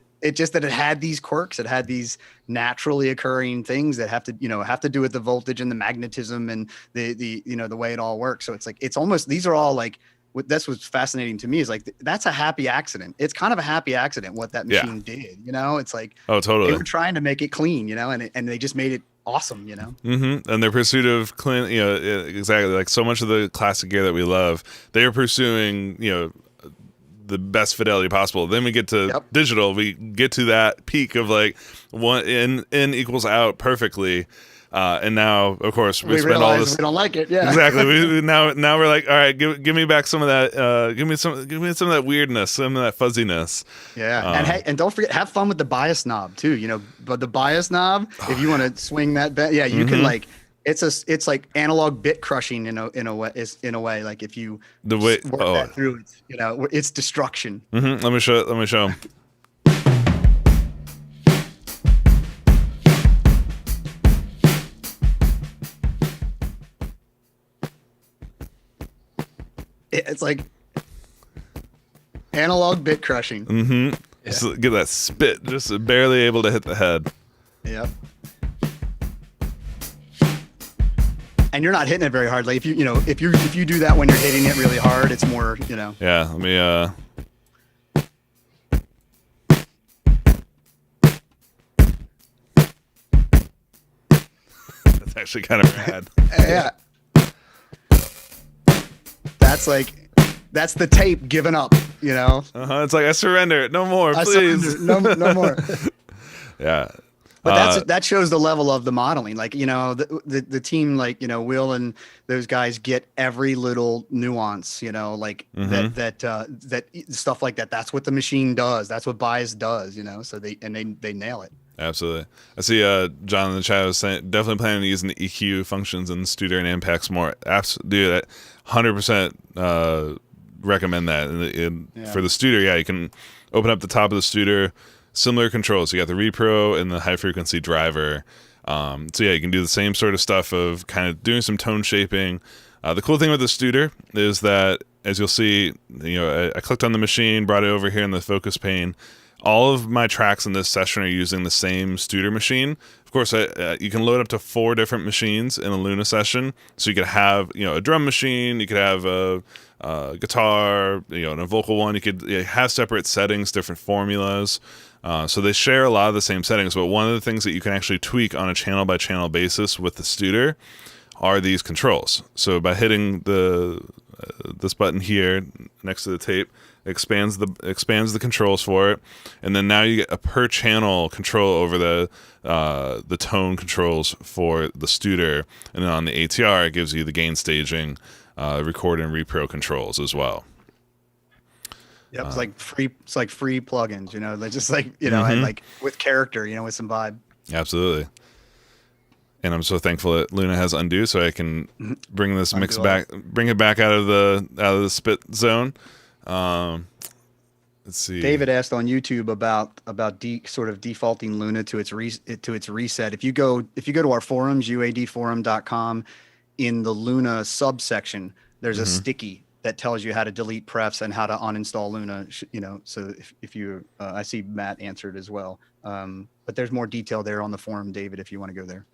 it had these quirks. It had these naturally occurring things that have to do with the voltage and the magnetism and the way it all works. So it's almost, these are all like, that's what's fascinating to me is like, that's a happy accident. It's kind of a happy accident what that machine did, it's like, oh, totally. They were trying to make it clean, and they just made it awesome, Mm-hmm. And their pursuit of clean, exactly, like so much of the classic gear that we love, they are pursuing, the best fidelity possible. Then we get to digital, we get to that peak of like one in equals out perfectly. And now, of course, we spend all this. We don't like it. Yeah, exactly. Now we're like, all right, give me back some of that. Give me some of that weirdness, some of that fuzziness. Yeah, and don't forget, have fun with the bias knob too. But the bias knob, if you want to swing that, you can like. It's like analog bit crushing in a way. Like if you work that through, it's destruction. Mm-hmm. Let me show. It's like analog bit crushing. Mm-hmm. Yeah. Just get that spit, just barely able to hit the head. Yep. And you're not hitting it very hard. Like if you do that when you're hitting it really hard, it's more, Yeah. Let me. That's actually kind of rad. Yeah. That's the tape giving up, It's like I surrender. No more, please. No more. Yeah. But that shows the level of the modeling. Like, the team, like, Will and those guys get every little nuance, like that stuff like that. That's what the machine does. That's what bias does, so they nail it. Absolutely. I see John in the chat was saying definitely planning to use the EQ functions in Studer and Ampex more. Dude, that 100% recommend that. For the Studer, you can open up the top of the Studer, similar controls. You got the repro and the high frequency driver. You can do the same sort of stuff of kind of doing some tone shaping. The cool thing with the Studer is that, as you'll see, I clicked on the machine, brought it over here in the focus pane. All of my tracks in this session are using the same Studer machine. Of course, you can load up to 4 different machines in a Luna session. So you could have, a drum machine, you could have a guitar, and a vocal one. You could have separate settings, different formulas. So they share a lot of the same settings. But one of the things that you can actually tweak on a channel by channel basis with the Studer are these controls. So by hitting this button here next to the tape, expands the controls for it, and then now you get a per channel control over the tone controls for the Studer, and then on the ATR it gives you the gain staging, record and repro controls as well. Yep, it's like free plugins, they're just like and like with character, with some vibe. Absolutely. And I'm so thankful that Luna has undo, so I can bring this mix back, bring it back out of the spit zone. Let's see. David asked on YouTube about sort of defaulting Luna to its reset. If you go to our forums, uadforum.com, in the Luna subsection, there's a sticky that tells you how to delete prefs and how to uninstall Luna. So if you, I see Matt answered as well. But there's more detail there on the forum, David, if you want to go there.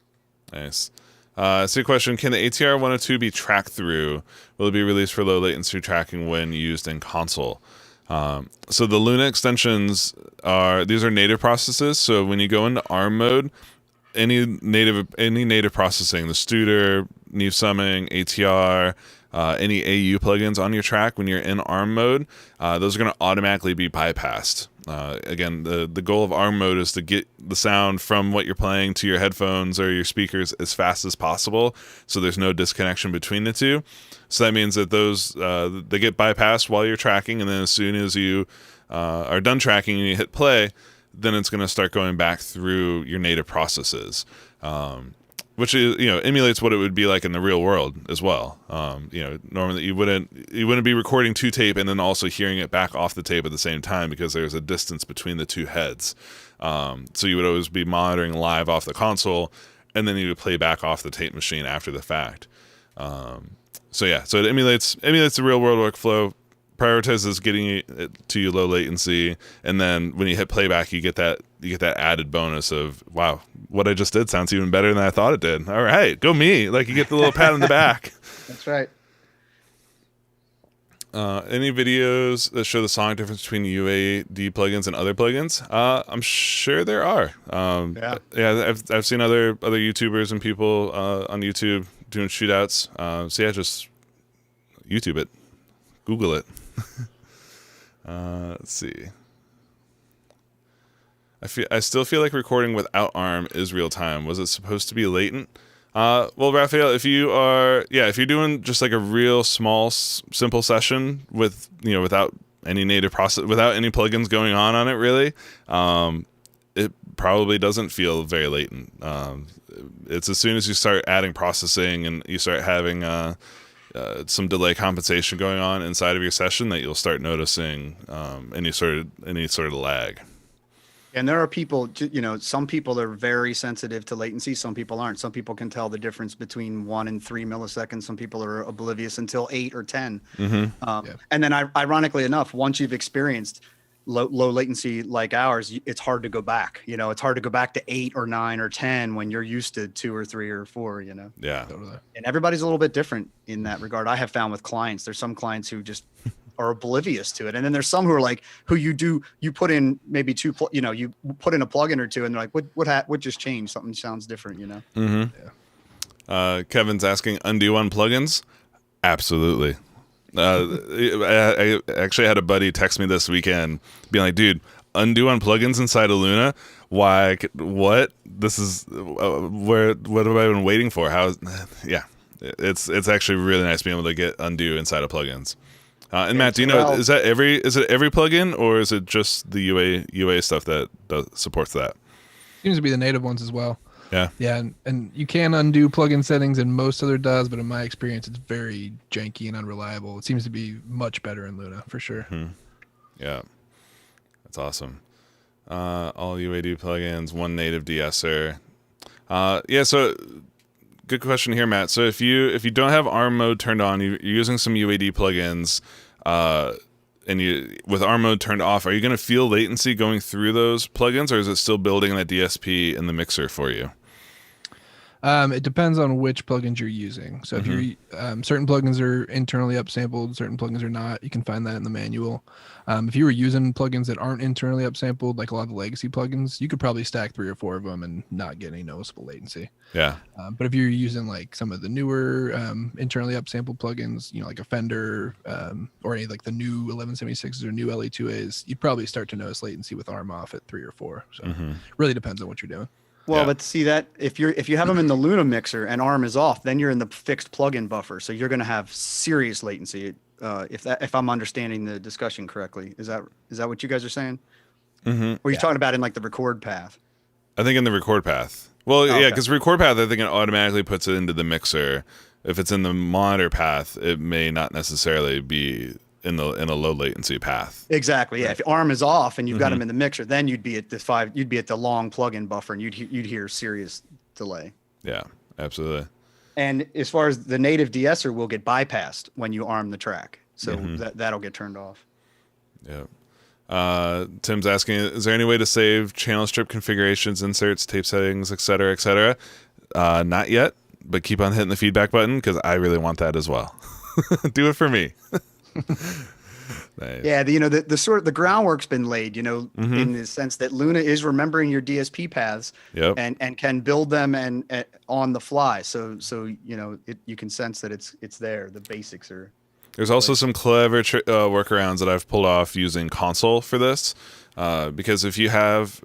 Nice. So, question: can the ATR 102 be tracked through? Will it be released for low latency tracking when used in console? So the Luna extensions are native processes. So when you go into ARM mode, any native processing, the Studer, Neve Summing, ATR, any AU plugins on your track when you're in ARM mode, those are going to automatically be bypassed. Again, the goal of ARM mode is to get the sound from what you're playing to your headphones or your speakers as fast as possible, so there's no disconnection between the two. So that means that those they get bypassed while you're tracking, and then as soon as you are done tracking and you hit play, then it's going to start going back through your native processes. which is, emulates what it would be like in the real world as well. Normally you wouldn't be recording to tape and then also hearing it back off the tape at the same time because there's a distance between the two heads. So you would always be monitoring live off the console, and then you would play back off the tape machine after the fact. So it emulates the real world workflow, prioritizes getting it to you low latency, and then when you hit playback, you get that added bonus of, wow, what I just did sounds even better than I thought it did. All right, go me! Like, you get the little pat on the back. That's right. Any videos that show the sonic difference between UAD plugins and other plugins? I'm sure there are. I've seen other YouTubers and people on YouTube doing shootouts. Just YouTube it, Google it. Let's see. I still feel like recording without ARM is real time. Was it supposed to be latent? Well, Raphael, if you're doing just like a real small, simple session with, without any native process, without any plugins going on it, really, it probably doesn't feel very latent. It's as soon as you start adding processing and you start having some delay compensation going on inside of your session that you'll start noticing any sort of lag. And there are people, some people are very sensitive to latency. Some people aren't. Some people can tell the difference between 1 and 3 milliseconds. Some people are oblivious until 8 or 10. Mm-hmm. And then ironically enough, once you've experienced low latency like ours, it's hard to go back. It's hard to go back to 8 or 9 or 10 when you're used to 2 or 3 or 4, Yeah. Totally. And everybody's a little bit different in that regard. I have found with clients, there's some clients who just are oblivious to it. And then there's some who are like, you put in maybe you put in a plugin or two and they're like, what just changed? Something sounds different, Mm-hmm. Yeah. Kevin's asking, undo on plugins? Absolutely. I actually had a buddy text me this weekend being like, dude, undo on plugins inside of Luna? Why? What? This is what have I been waiting for? Yeah, it's actually really nice being able to get undo inside of plugins. And Matt, do you know, is it every plugin, or is it just the UA stuff that supports that? Seems to be the native ones as well. Yeah. Yeah, and you can undo plugin settings, and most other does, but in my experience, it's very janky and unreliable. It seems to be much better in Luna for sure. Mm-hmm. Yeah, that's awesome. All UAD plugins, one native de-esser. So good question here, Matt. So if you don't have ARM mode turned on, you're using some UAD plugins, and with ARM mode turned off, are you going to feel latency going through those plugins, or is it still building that DSP in the mixer for you? It depends on which plugins you're using. So if you're certain plugins are internally upsampled, certain plugins are not. You can find that in the manual. If you were using plugins that aren't internally upsampled, like a lot of the legacy plugins, you could probably stack 3 or 4 of them and not get any noticeable latency. Yeah. But if you're using like some of the newer internally upsampled plugins, like a Fender or any like the new 1176s or new LE2As, you'd probably start to notice latency with ARM off at 3 or 4. So really depends on what you're doing. Well, Yeah. but see that if you have them in the Luna mixer and ARM is off, then you're in the fixed plugin buffer, so you're going to have serious latency. If I'm understanding the discussion correctly, is that what you guys are saying? Mm-hmm. Or are you talking about in like the record path? I think in the record path. Well, yeah, okay. because record path, I think it automatically puts it into the mixer. If it's in the monitor path, it may not necessarily be in a low latency path. Exactly. Yeah. If ARM is off and you've got them in the mixer, then you'd be at the long plugin buffer, and you'd hear serious delay. Yeah, absolutely. And as far as the native de-esser will get bypassed when you ARM the track, so that'll get turned off. Yeah. Tim's asking, is there any way to save channel strip configurations, inserts, tape settings, et cetera, et cetera? Not yet, but keep on hitting the feedback button because I really want that as well. Do it for me. Nice. Yeah, the groundwork's been laid, in the sense that Luna is remembering your DSP paths and can build them and on the fly. So you can sense that it's there. The basics are. There's also some clever workarounds that I've pulled off using console for this, because if you have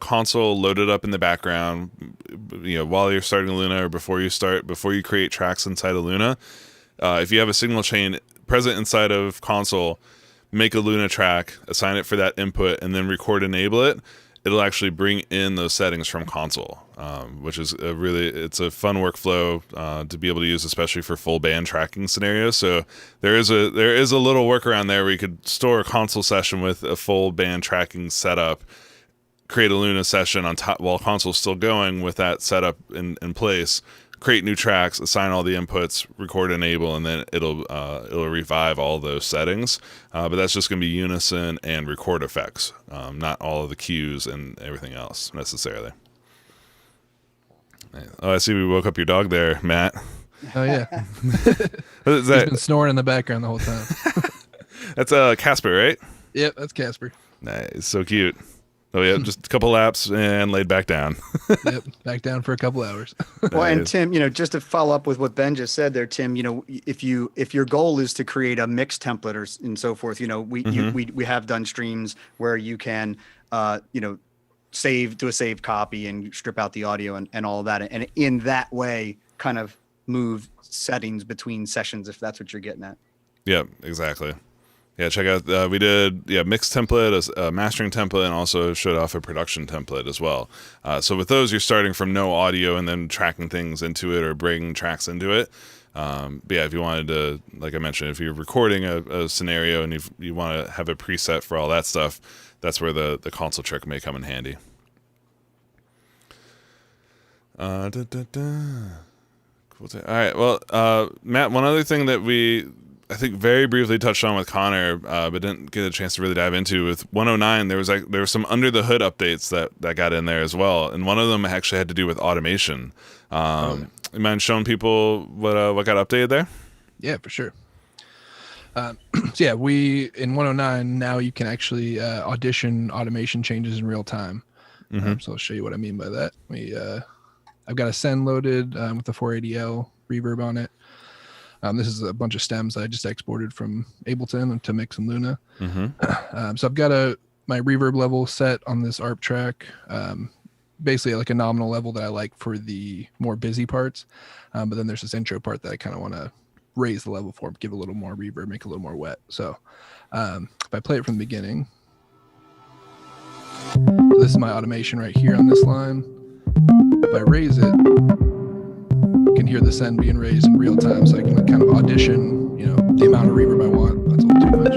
console loaded up in the background, while you're starting Luna or before you create tracks inside of Luna, if you have a signal chain present inside of console, make a Luna track, assign it for that input, and then record enable it. it'll actually bring in those settings from console, which is it's a fun workflow to be able to use, especially for full band tracking scenarios. So there is a little workaround there where you could store a console session with a full band tracking setup, create a Luna session on top while console's still going with that setup in place, create new tracks, assign all the inputs, record, enable, and then it'll revive all those settings. But that's just going to be unison and record effects, not all of the cues and everything else necessarily. Oh, I see we woke up your dog there, Matt. Oh yeah, What is he's that? been snoring in the background the whole time. That's Casper, right? Yep, that's Casper. Nice, so cute. Oh yeah, just a couple laps and laid back down. Yep, back down for a couple hours. Well, and Nice. Tim, just to follow up with what Ben just said there, Tim, if your goal is to create a mix template and so forth, we have done streams where you can, do a saved copy and strip out the audio and all of that, and in that way, kind of move settings between sessions if that's what you're getting at. Yep, exactly. Yeah, check out. We did mix template, a mastering template, and also showed off a production template as well. So with those, you're starting from no audio and then tracking things into it or bringing tracks into it. But yeah, if you wanted to, like I mentioned, if you're recording a scenario and you want to have a preset for all that stuff, that's where the console trick may come in handy. Cool. All right. Well, Matt, one other thing that I think very briefly touched on with Connor, but didn't get a chance to really dive into with 109. There was some under the hood updates that got in there as well, and one of them actually had to do with automation. You mind showing people what got updated there? Yeah, for sure. So yeah, we in 109 now you can actually audition automation changes in real time. So I'll show you what I mean by that. I've got a send loaded with the 480L reverb on it. This is a bunch of stems that I just exported from Ableton to mix in Luna. So I've got my reverb level set on this ARP track, basically like a nominal level that I like for the more busy parts. But then there's this intro part that I kind of want to raise the level for, give a little more reverb, make it a little more wet. So if I play it from the beginning, so this is my automation right here on this line. If I raise it, you can hear the send being raised in real time, so I can kind of audition, the amount of reverb I want. That's a little too much.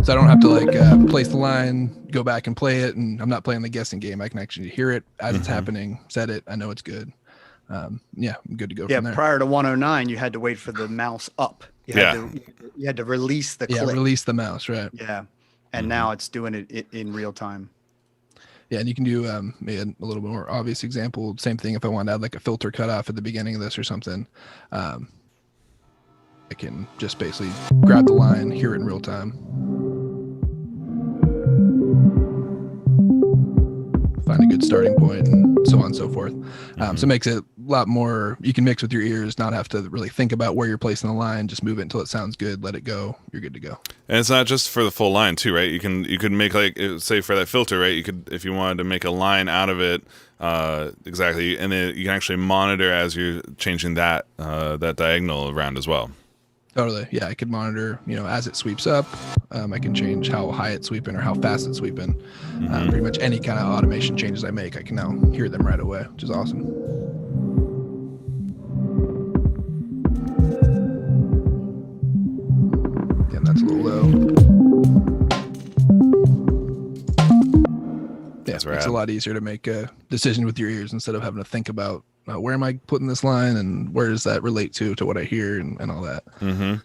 So I don't have to place the line, go back and play it, and I'm not playing the guessing game. I can actually hear it as it's happening, set it. I know it's good. I'm good to go from there. Prior to 109, you had to wait for the mouse up. You had to release the clip. Yeah, release the mouse, right. Yeah, and now it's doing it in real time. Yeah, and you can do maybe a little bit more obvious example. Same thing if I want to add like a filter cutoff at the beginning of this or something. I can just basically grab the line, hear it in real time. Find a good starting point and so on and so forth. So it makes it a lot more, you can mix with your ears, not have to really think about where you're placing the line, just move it until it sounds good, let it go, you're good to go. And it's not just for the full line too, right? You could make say for that filter, right? You could, if you wanted to make a line out of it, exactly, and you can actually monitor as you're changing that diagonal around as well. Totally. Yeah, I could monitor, as it sweeps up. I can change how high it's sweeping or how fast it's sweeping. Pretty much any kind of automation changes I make, I can now hear them right away, which is awesome. Again, that's a little low. Yeah, it's a lot easier to make a decision with your ears instead of having to think about where am I putting this line and where does that relate to what I hear and all that. And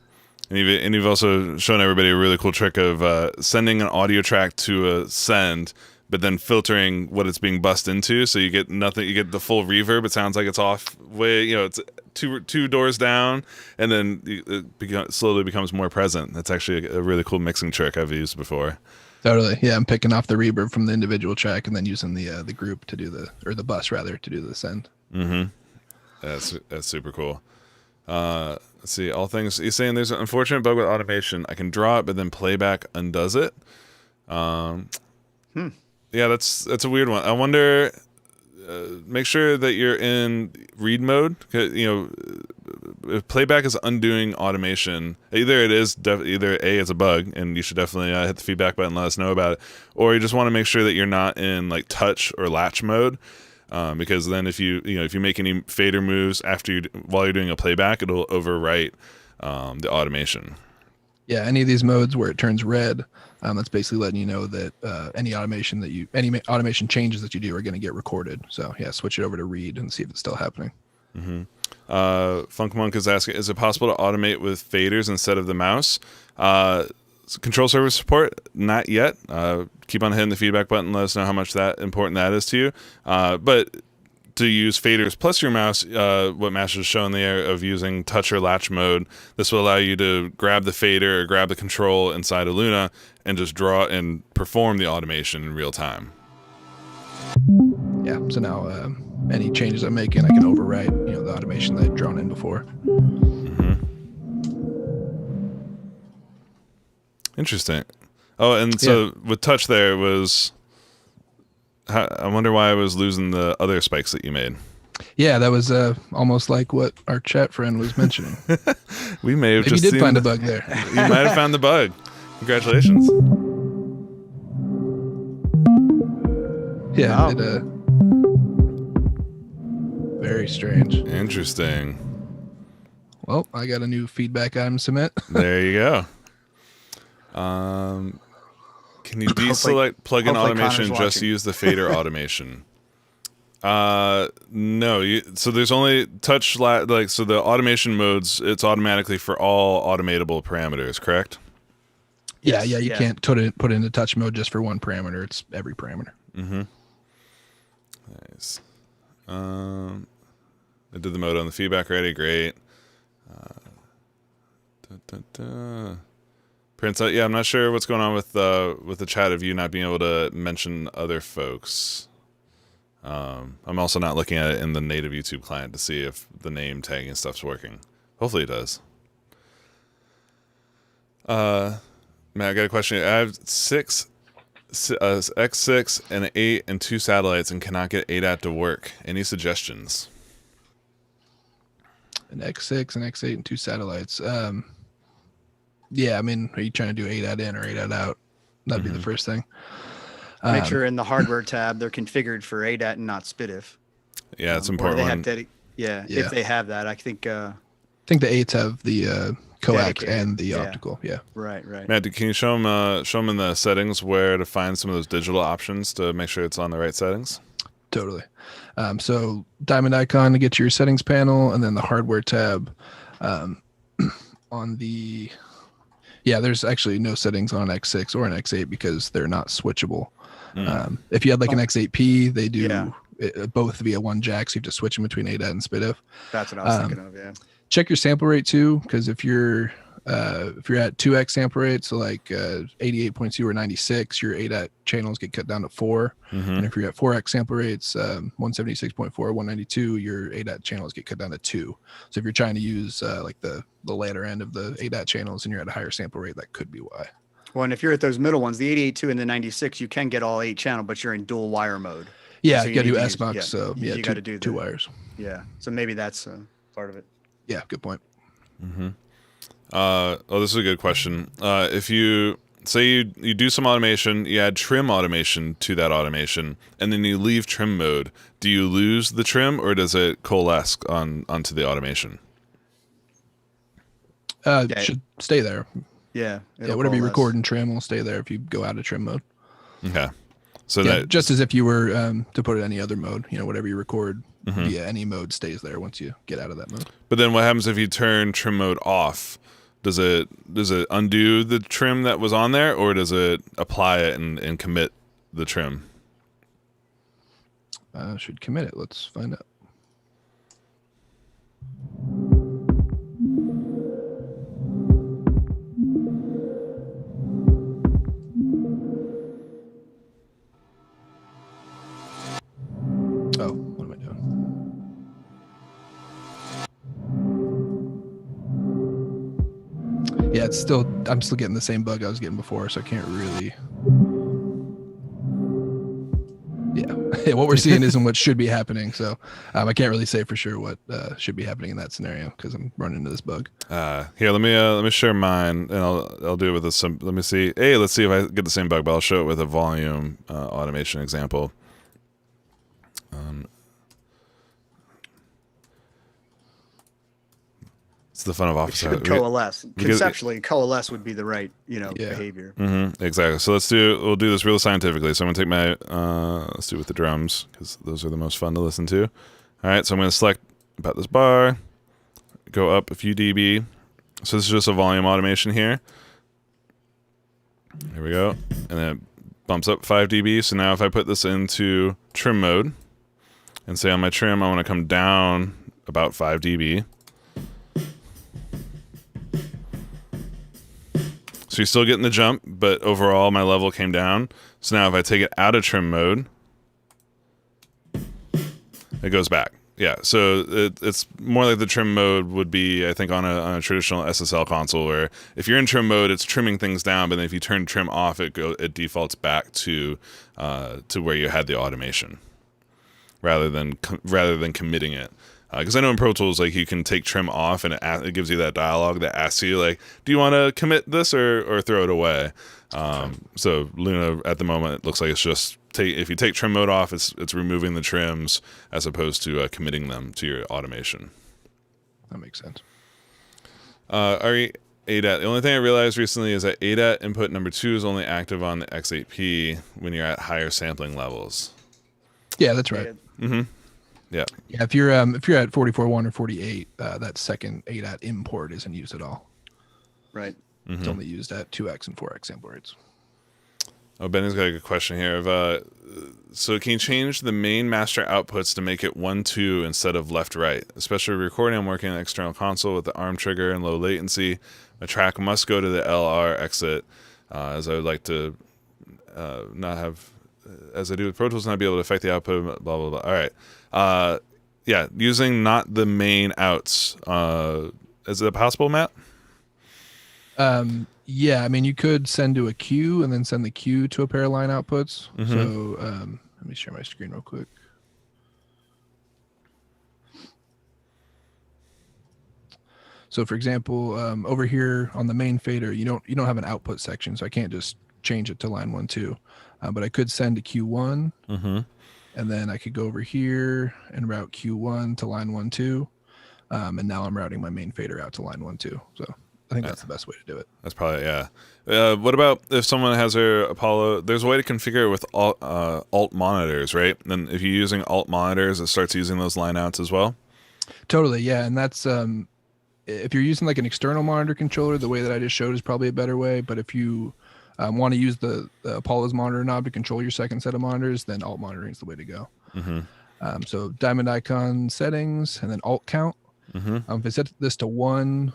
you've also shown everybody a really cool trick of sending an audio track to a send, but then filtering what it's being bussed into, so you get nothing. You get the full reverb. It sounds like it's off way. It's two doors down, and then it slowly becomes more present. That's actually a really cool mixing trick I've used before. Totally. Yeah, I'm picking off the reverb from the individual track and then using the group to do the bus rather to do the send. That's super cool. Let's see. All things he's saying. There's an unfortunate bug with automation. I can draw it, but then playback undoes it. Yeah, that's a weird one. I wonder. make sure that you're in read mode. If playback is undoing automation, either either A, it's a bug, and you should definitely hit the feedback button and let us know about it, or you just want to make sure that you're not in like touch or latch mode, because then if you make any fader moves while you're doing a playback, it'll overwrite the automation. Yeah, any of these modes where it turns red, that's basically letting you know that any automation changes that you do are going to get recorded. So yeah, switch it over to read and see if it's still happening. Mm-hmm. Funk Monk is asking, is it possible to automate with faders instead of the mouse? Control surface support, not yet. Keep on hitting the feedback button. Let us know how much important that is to you. But to use faders plus your mouse, what Master's shown there of using touch or latch mode, this will allow you to grab the fader or grab the control inside of Luna and just draw and perform the automation in real time. Yeah, so now any changes I'm making, I can overwrite the automation that I'd drawn in before. Mm-hmm. Interesting. Oh, and so with touch there was... I wonder why I was losing the other spikes that you made. Yeah, that was almost like what our chat friend was mentioning. We may have Maybe just you did find a bug there. You might have found the bug. Congratulations. Yeah, wow. Very strange. Interesting. Well, I got a new feedback item to submit. There you go. Can you deselect plugin automation just use the fader automation? No. So there's only touch so the automation modes, it's automatically for all automatable parameters, correct? Yeah, you can't put it into touch mode just for one parameter. It's every parameter. Mm-hmm. Nice. I did the mode on the feedback already. Great. Prince, yeah, I'm not sure what's going on with the chat of you not being able to mention other folks. I'm also not looking at it in the native YouTube client to see if the name tagging stuff's working. Hopefully it does. Matt, I got a question. I have X6 and 8 and 2 satellites and cannot get ADAT to work. Any suggestions? An X6 and X8 and 2 satellites. Yeah, I mean, are you trying to do ADAT in or ADAT out? That'd be the first thing. Make sure in the hardware tab they're configured for ADAT and not SPDIF. Yeah, it's important. If they have that, I think the 8s have the coax and the optical. Yeah. Right. Matt, can you show them in the settings where to find some of those digital options to make sure it's on the right settings? Totally. So diamond icon to get to your settings panel, and then the hardware tab on the... Yeah, there's actually no settings on an X6 or an X8 because they're not switchable. If you had like an X8P, they do both via one jack, so you have to switch them between ADAT and SPDIF. That's what I was thinking of, yeah. Check your sample rate too, because if you're at 2x sample rate, so like 88.2 or 96, your ADAT channels get cut down to 4. And if you're at 4x sample rates, 176.4, 192, your ADAT channels get cut down to 2. So if you're trying to use like the latter end of the ADAT channels and you're at a higher sample rate, that could be why. Well, and if you're at those middle ones, the 88.2 and the 96, you can get all 8 channel, but you're in dual wire mode. Yeah, so you got to do SMUX, so yeah, you got to do two wires. Yeah, so maybe that's part of it. Yeah, good point. This is a good question. If you say you do some automation, you add trim automation to that automation, and then you leave trim mode, do you lose the trim or does it coalesce onto the automation? It should stay there. Yeah. Whatever you record in trim will stay there if you go out of trim mode. Okay. So that just as if you were to put it in any other mode, whatever you record via any mode stays there once you get out of that mode. But then what happens if you turn trim mode off? Does it undo the trim that was on there, or does it apply it and commit the trim? Should commit it. Let's find out. Oh, what am I doing? Yeah, I'm still getting the same bug I was getting before, so I can't really. Yeah, Yeah, what we're seeing isn't what should be happening. So I can't really say for sure what should be happening in that scenario because I'm running into this bug. Here, let me share mine, and I'll do it with a let me see. Hey, let's see if I get the same bug, but I'll show it with a volume automation example. It's the fun of office Should hours. coalesce. Conceptually, coalesce would be the right, behavior. Exactly. So we'll do this real scientifically. So I'm gonna take my let's do it with the drums because those are the most fun to listen to. All right, so I'm gonna select about this bar, go up a few dB. So this is just a volume automation here. Here we go, and then it bumps up 5 dB. So now if I put this into trim mode and say on my trim I want to come down about 5 dB. So you're still getting the jump, but overall my level came down. So now if I take it out of trim mode, it goes back. Yeah, so it's more like the trim mode would be, I think, on a traditional SSL console, where if you're in trim mode, it's trimming things down, but then if you turn trim off, it defaults back to where you had the automation, rather than committing it. Because I know in Pro Tools, like, you can take trim off, and it gives you that dialogue that asks you, like, do you want to commit this or throw it away? So Luna at the moment, it looks like it's just if you take trim mode off, it's removing the trims as opposed to committing them to your automation. That makes sense. ADAT. The only thing I realized recently is that ADAT input number 2 is only active on the X8P when you're at higher sampling levels. Yeah, that's right. Mm-hmm. Yeah. Yeah, if you're at 44.1 or 48, that second ADAT import isn't used at all. Right. Mm-hmm. It's only used at 2x and 4x sample rates. Oh, Benny's got a good question here. So can you change the main master outputs to make it 1-2 instead of left-right? Especially recording, I'm working on an external console with the ARM trigger and low latency. My track must go to the LR exit, as I would like to not have, as I do with Pro Tools, not be able to affect the output, blah, blah, blah. All right. Yeah, using not the main outs. Is it possible, Matt? Yeah, I mean, you could send to a queue and then send the queue to a pair of line outputs. Mm-hmm. So let me share my screen real quick. So for example, over here on the main fader, you don't have an output section, so I can't just change it to line 1, 2. But I could send to Q1, and then I could go over here and route Q1 to line 1, 2. And now I'm routing my main fader out to line 1, 2. So I think that's the best way to do it. That's probably, yeah. What about if someone has their Apollo? There's a way to configure it with alt monitors, right? And if you're using alt monitors, it starts using those line outs as well? Totally, yeah. And that's, if you're using like an external monitor controller, the way that I just showed is probably a better way. But if you want to use the Apollo's monitor knob to control your second set of monitors, then alt monitoring is the way to go. Mm-hmm. So diamond icon settings and then alt count. Mm-hmm. If I set this to 1,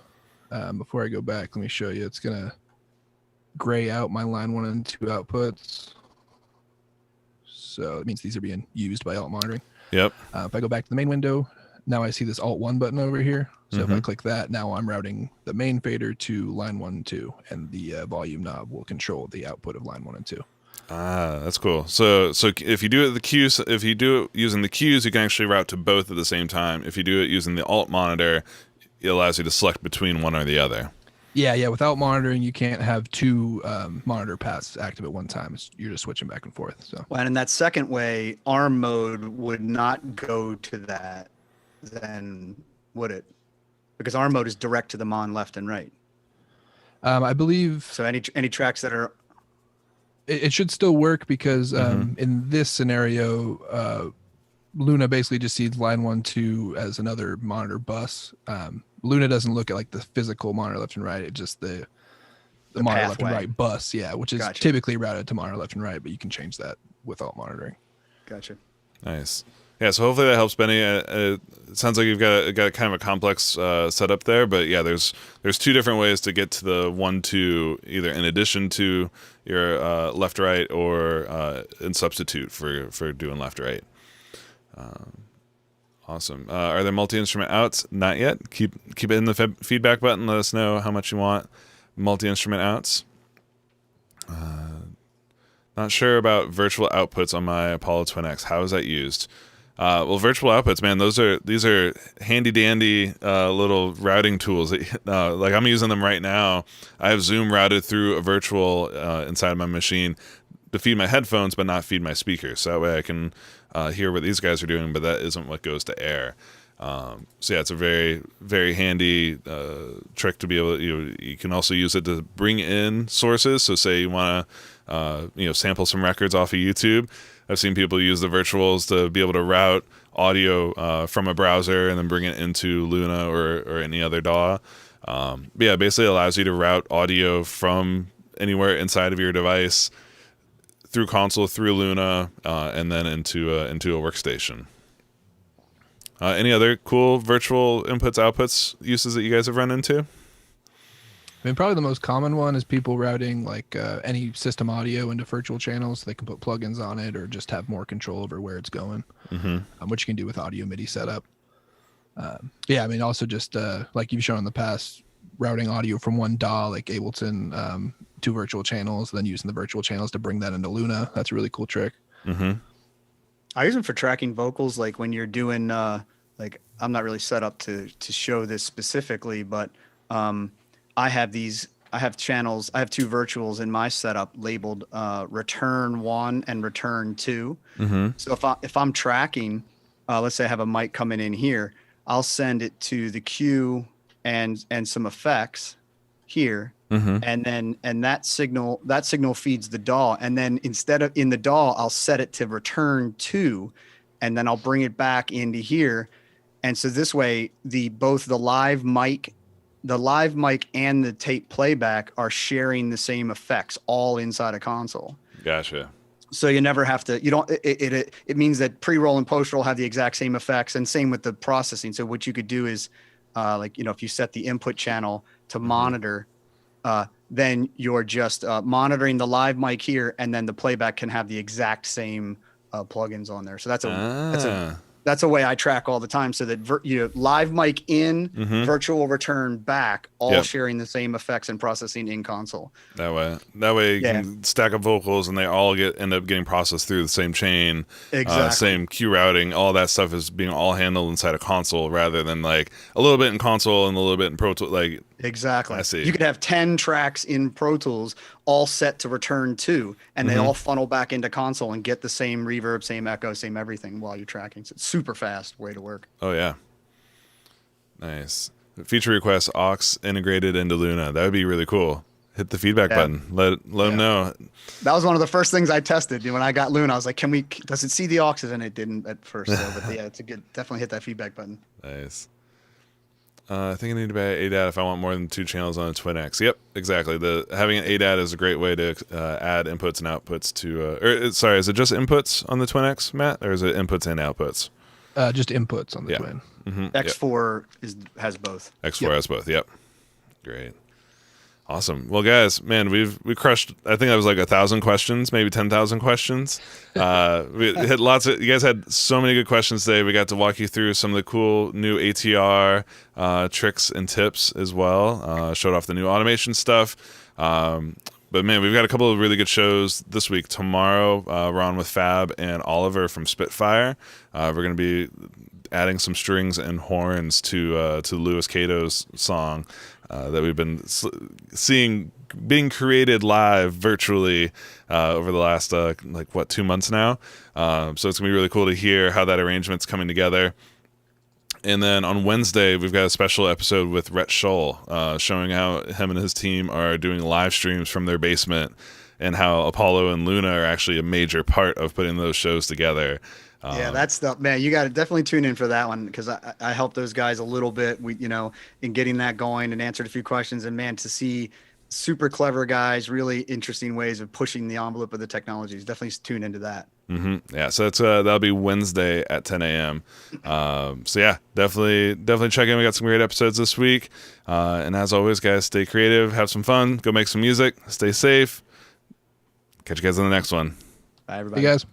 before I go back, let me show you. It's going to gray out my line 1 and 2 outputs. So it means these are being used by alt monitoring. Yep. If I go back to the main window, now I see this alt 1 button over here. So if I click that, now I'm routing the main fader to line 1 and 2, and the volume knob will control the output of line 1 and 2. Ah, that's cool. So if you do it if you do it using the queues, you can actually route to both at the same time. If you do it using the alt monitor, it allows you to select between one or the other. Yeah. Without monitoring, you can't have 2 monitor paths active at one time. You're just switching back and forth. So. Well, and in that second way, ARM mode would not go to that, then would it? Because ARM mode is direct to the mon left and right. I believe. So any tracks that are. It should still work because in this scenario, Luna basically just sees line 1, 2 as another monitor bus. Luna doesn't look at like the physical monitor left and right. It's just the monitor left and right bus, which is typically routed to monitor left and right, but you can change that with alt monitoring. Gotcha. Nice. Yeah, so hopefully that helps, Benny. It sounds like you've got kind of a complex setup there, but yeah, there's 2 different ways to get to the 1, 2, either in addition to your left right or in substitute for doing left right. Awesome. Are there multi-instrument outs? Not yet. Keep it in the feedback button. Let us know how much you want multi-instrument outs. Not sure about virtual outputs on my Apollo Twin X. How is that used? Well, virtual outputs, man, these are handy dandy little routing tools. Like I'm using them right now. I have Zoom routed through a virtual inside my machine to feed my headphones, but not feed my speakers. So that way I can hear what these guys are doing, but that isn't what goes to air. So yeah, it's a very, very handy trick to be able to, you can also use it to bring in sources. So say you want to, sample some records off of YouTube. I've seen people use the virtuals to be able to route audio from a browser and then bring it into Luna or any other DAW. But yeah, basically allows you to route audio from anywhere inside of your device through console, through Luna, and then into a workstation. Any other cool virtual inputs, outputs uses that you guys have run into? I mean, probably the most common one is people routing like any system audio into virtual channels. So they can put plugins on it or just have more control over where it's going, which you can do with audio MIDI setup. Yeah, I mean, also just like you've shown in the past, routing audio from one DAW like Ableton to virtual channels, then using the virtual channels to bring that into Luna. That's a really cool trick. I use them for tracking vocals, like when you're doing like I'm not really set up to show this specifically, but I have channels. I have two virtuals in my setup labeled return 1 and return 2. So if I'm tracking, let's say I have a mic coming in here, I'll send it to the queue and some effects here. And that signal feeds the DAW, and then instead of in the DAW, I'll set it to return 2, and then I'll bring it back into here. And so this way, both the live mic and the tape playback are sharing the same effects all inside a console. Gotcha. So you never have to, it means that pre-roll and post-roll have the exact same effects, and same with the processing. So what you could do is if you set the input channel to monitor, then you're just monitoring the live mic here, and then the playback can have the exact same plugins on there. So that's a way I track all the time, so that live mic in, virtual return back, all sharing the same effects and processing in console. That way you can stack up vocals and they all end up getting processed through the same chain, same queue routing. All that stuff is being all handled inside a console rather than like a little bit in console and a little bit in Pro Tools. Like exactly, I see. You could have 10 tracks in Pro Tools all set to return 2, and they all funnel back into console and get the same reverb, same echo, same everything while you're tracking. So it's super fast way to work. Oh yeah, nice. Feature request aux integrated into Luna. That would be really cool. Hit the feedback button. Let them know. That was one of the first things I tested when I got Luna. I was like, does it see the auxes? And it didn't at first. So, but yeah, definitely hit that feedback button. Nice. I think I need to buy ADAT if I want more than 2 channels on a Twin X. Yep, exactly. Having an ADAT is a great way to add inputs and outputs to. Sorry, is it just inputs on the Twin X, Matt, or is it inputs and outputs? Just inputs on the Twin. X4 has both. X4 has both. Yep. Great. Awesome. Well, guys, man, we crushed. I think that was like 1,000 questions, maybe 10,000 questions. We hit lots of. You guys had so many good questions today. We got to walk you through some of the cool new ATR tricks and tips as well. Showed off the new automation stuff. But man, we've got a couple of really good shows this week. Tomorrow, we're on with Fab and Oliver from Spitfire. We're going to be adding some strings and horns to Louis Cato's song that we've been seeing being created live virtually over the last 2 months now. So it's gonna be really cool to hear how that arrangement's coming together. And then on Wednesday, we've got a special episode with Rhett Scholl, showing how him and his team are doing live streams from their basement, and how Apollo and Luna are actually a major part of putting those shows together. Yeah, that's man. You got to definitely tune in for that one, because I helped those guys a little bit. In getting that going, and answered a few questions. And man, to see super clever guys, really interesting ways of pushing the envelope of the technologies. Definitely tune into that. Yeah, so that's that'll be Wednesday at 10 a.m. So yeah, definitely check in. We got some great episodes this week. And as always, guys, stay creative, have some fun, go make some music, stay safe. Catch you guys on the next one. Bye, everybody. Hey, guys.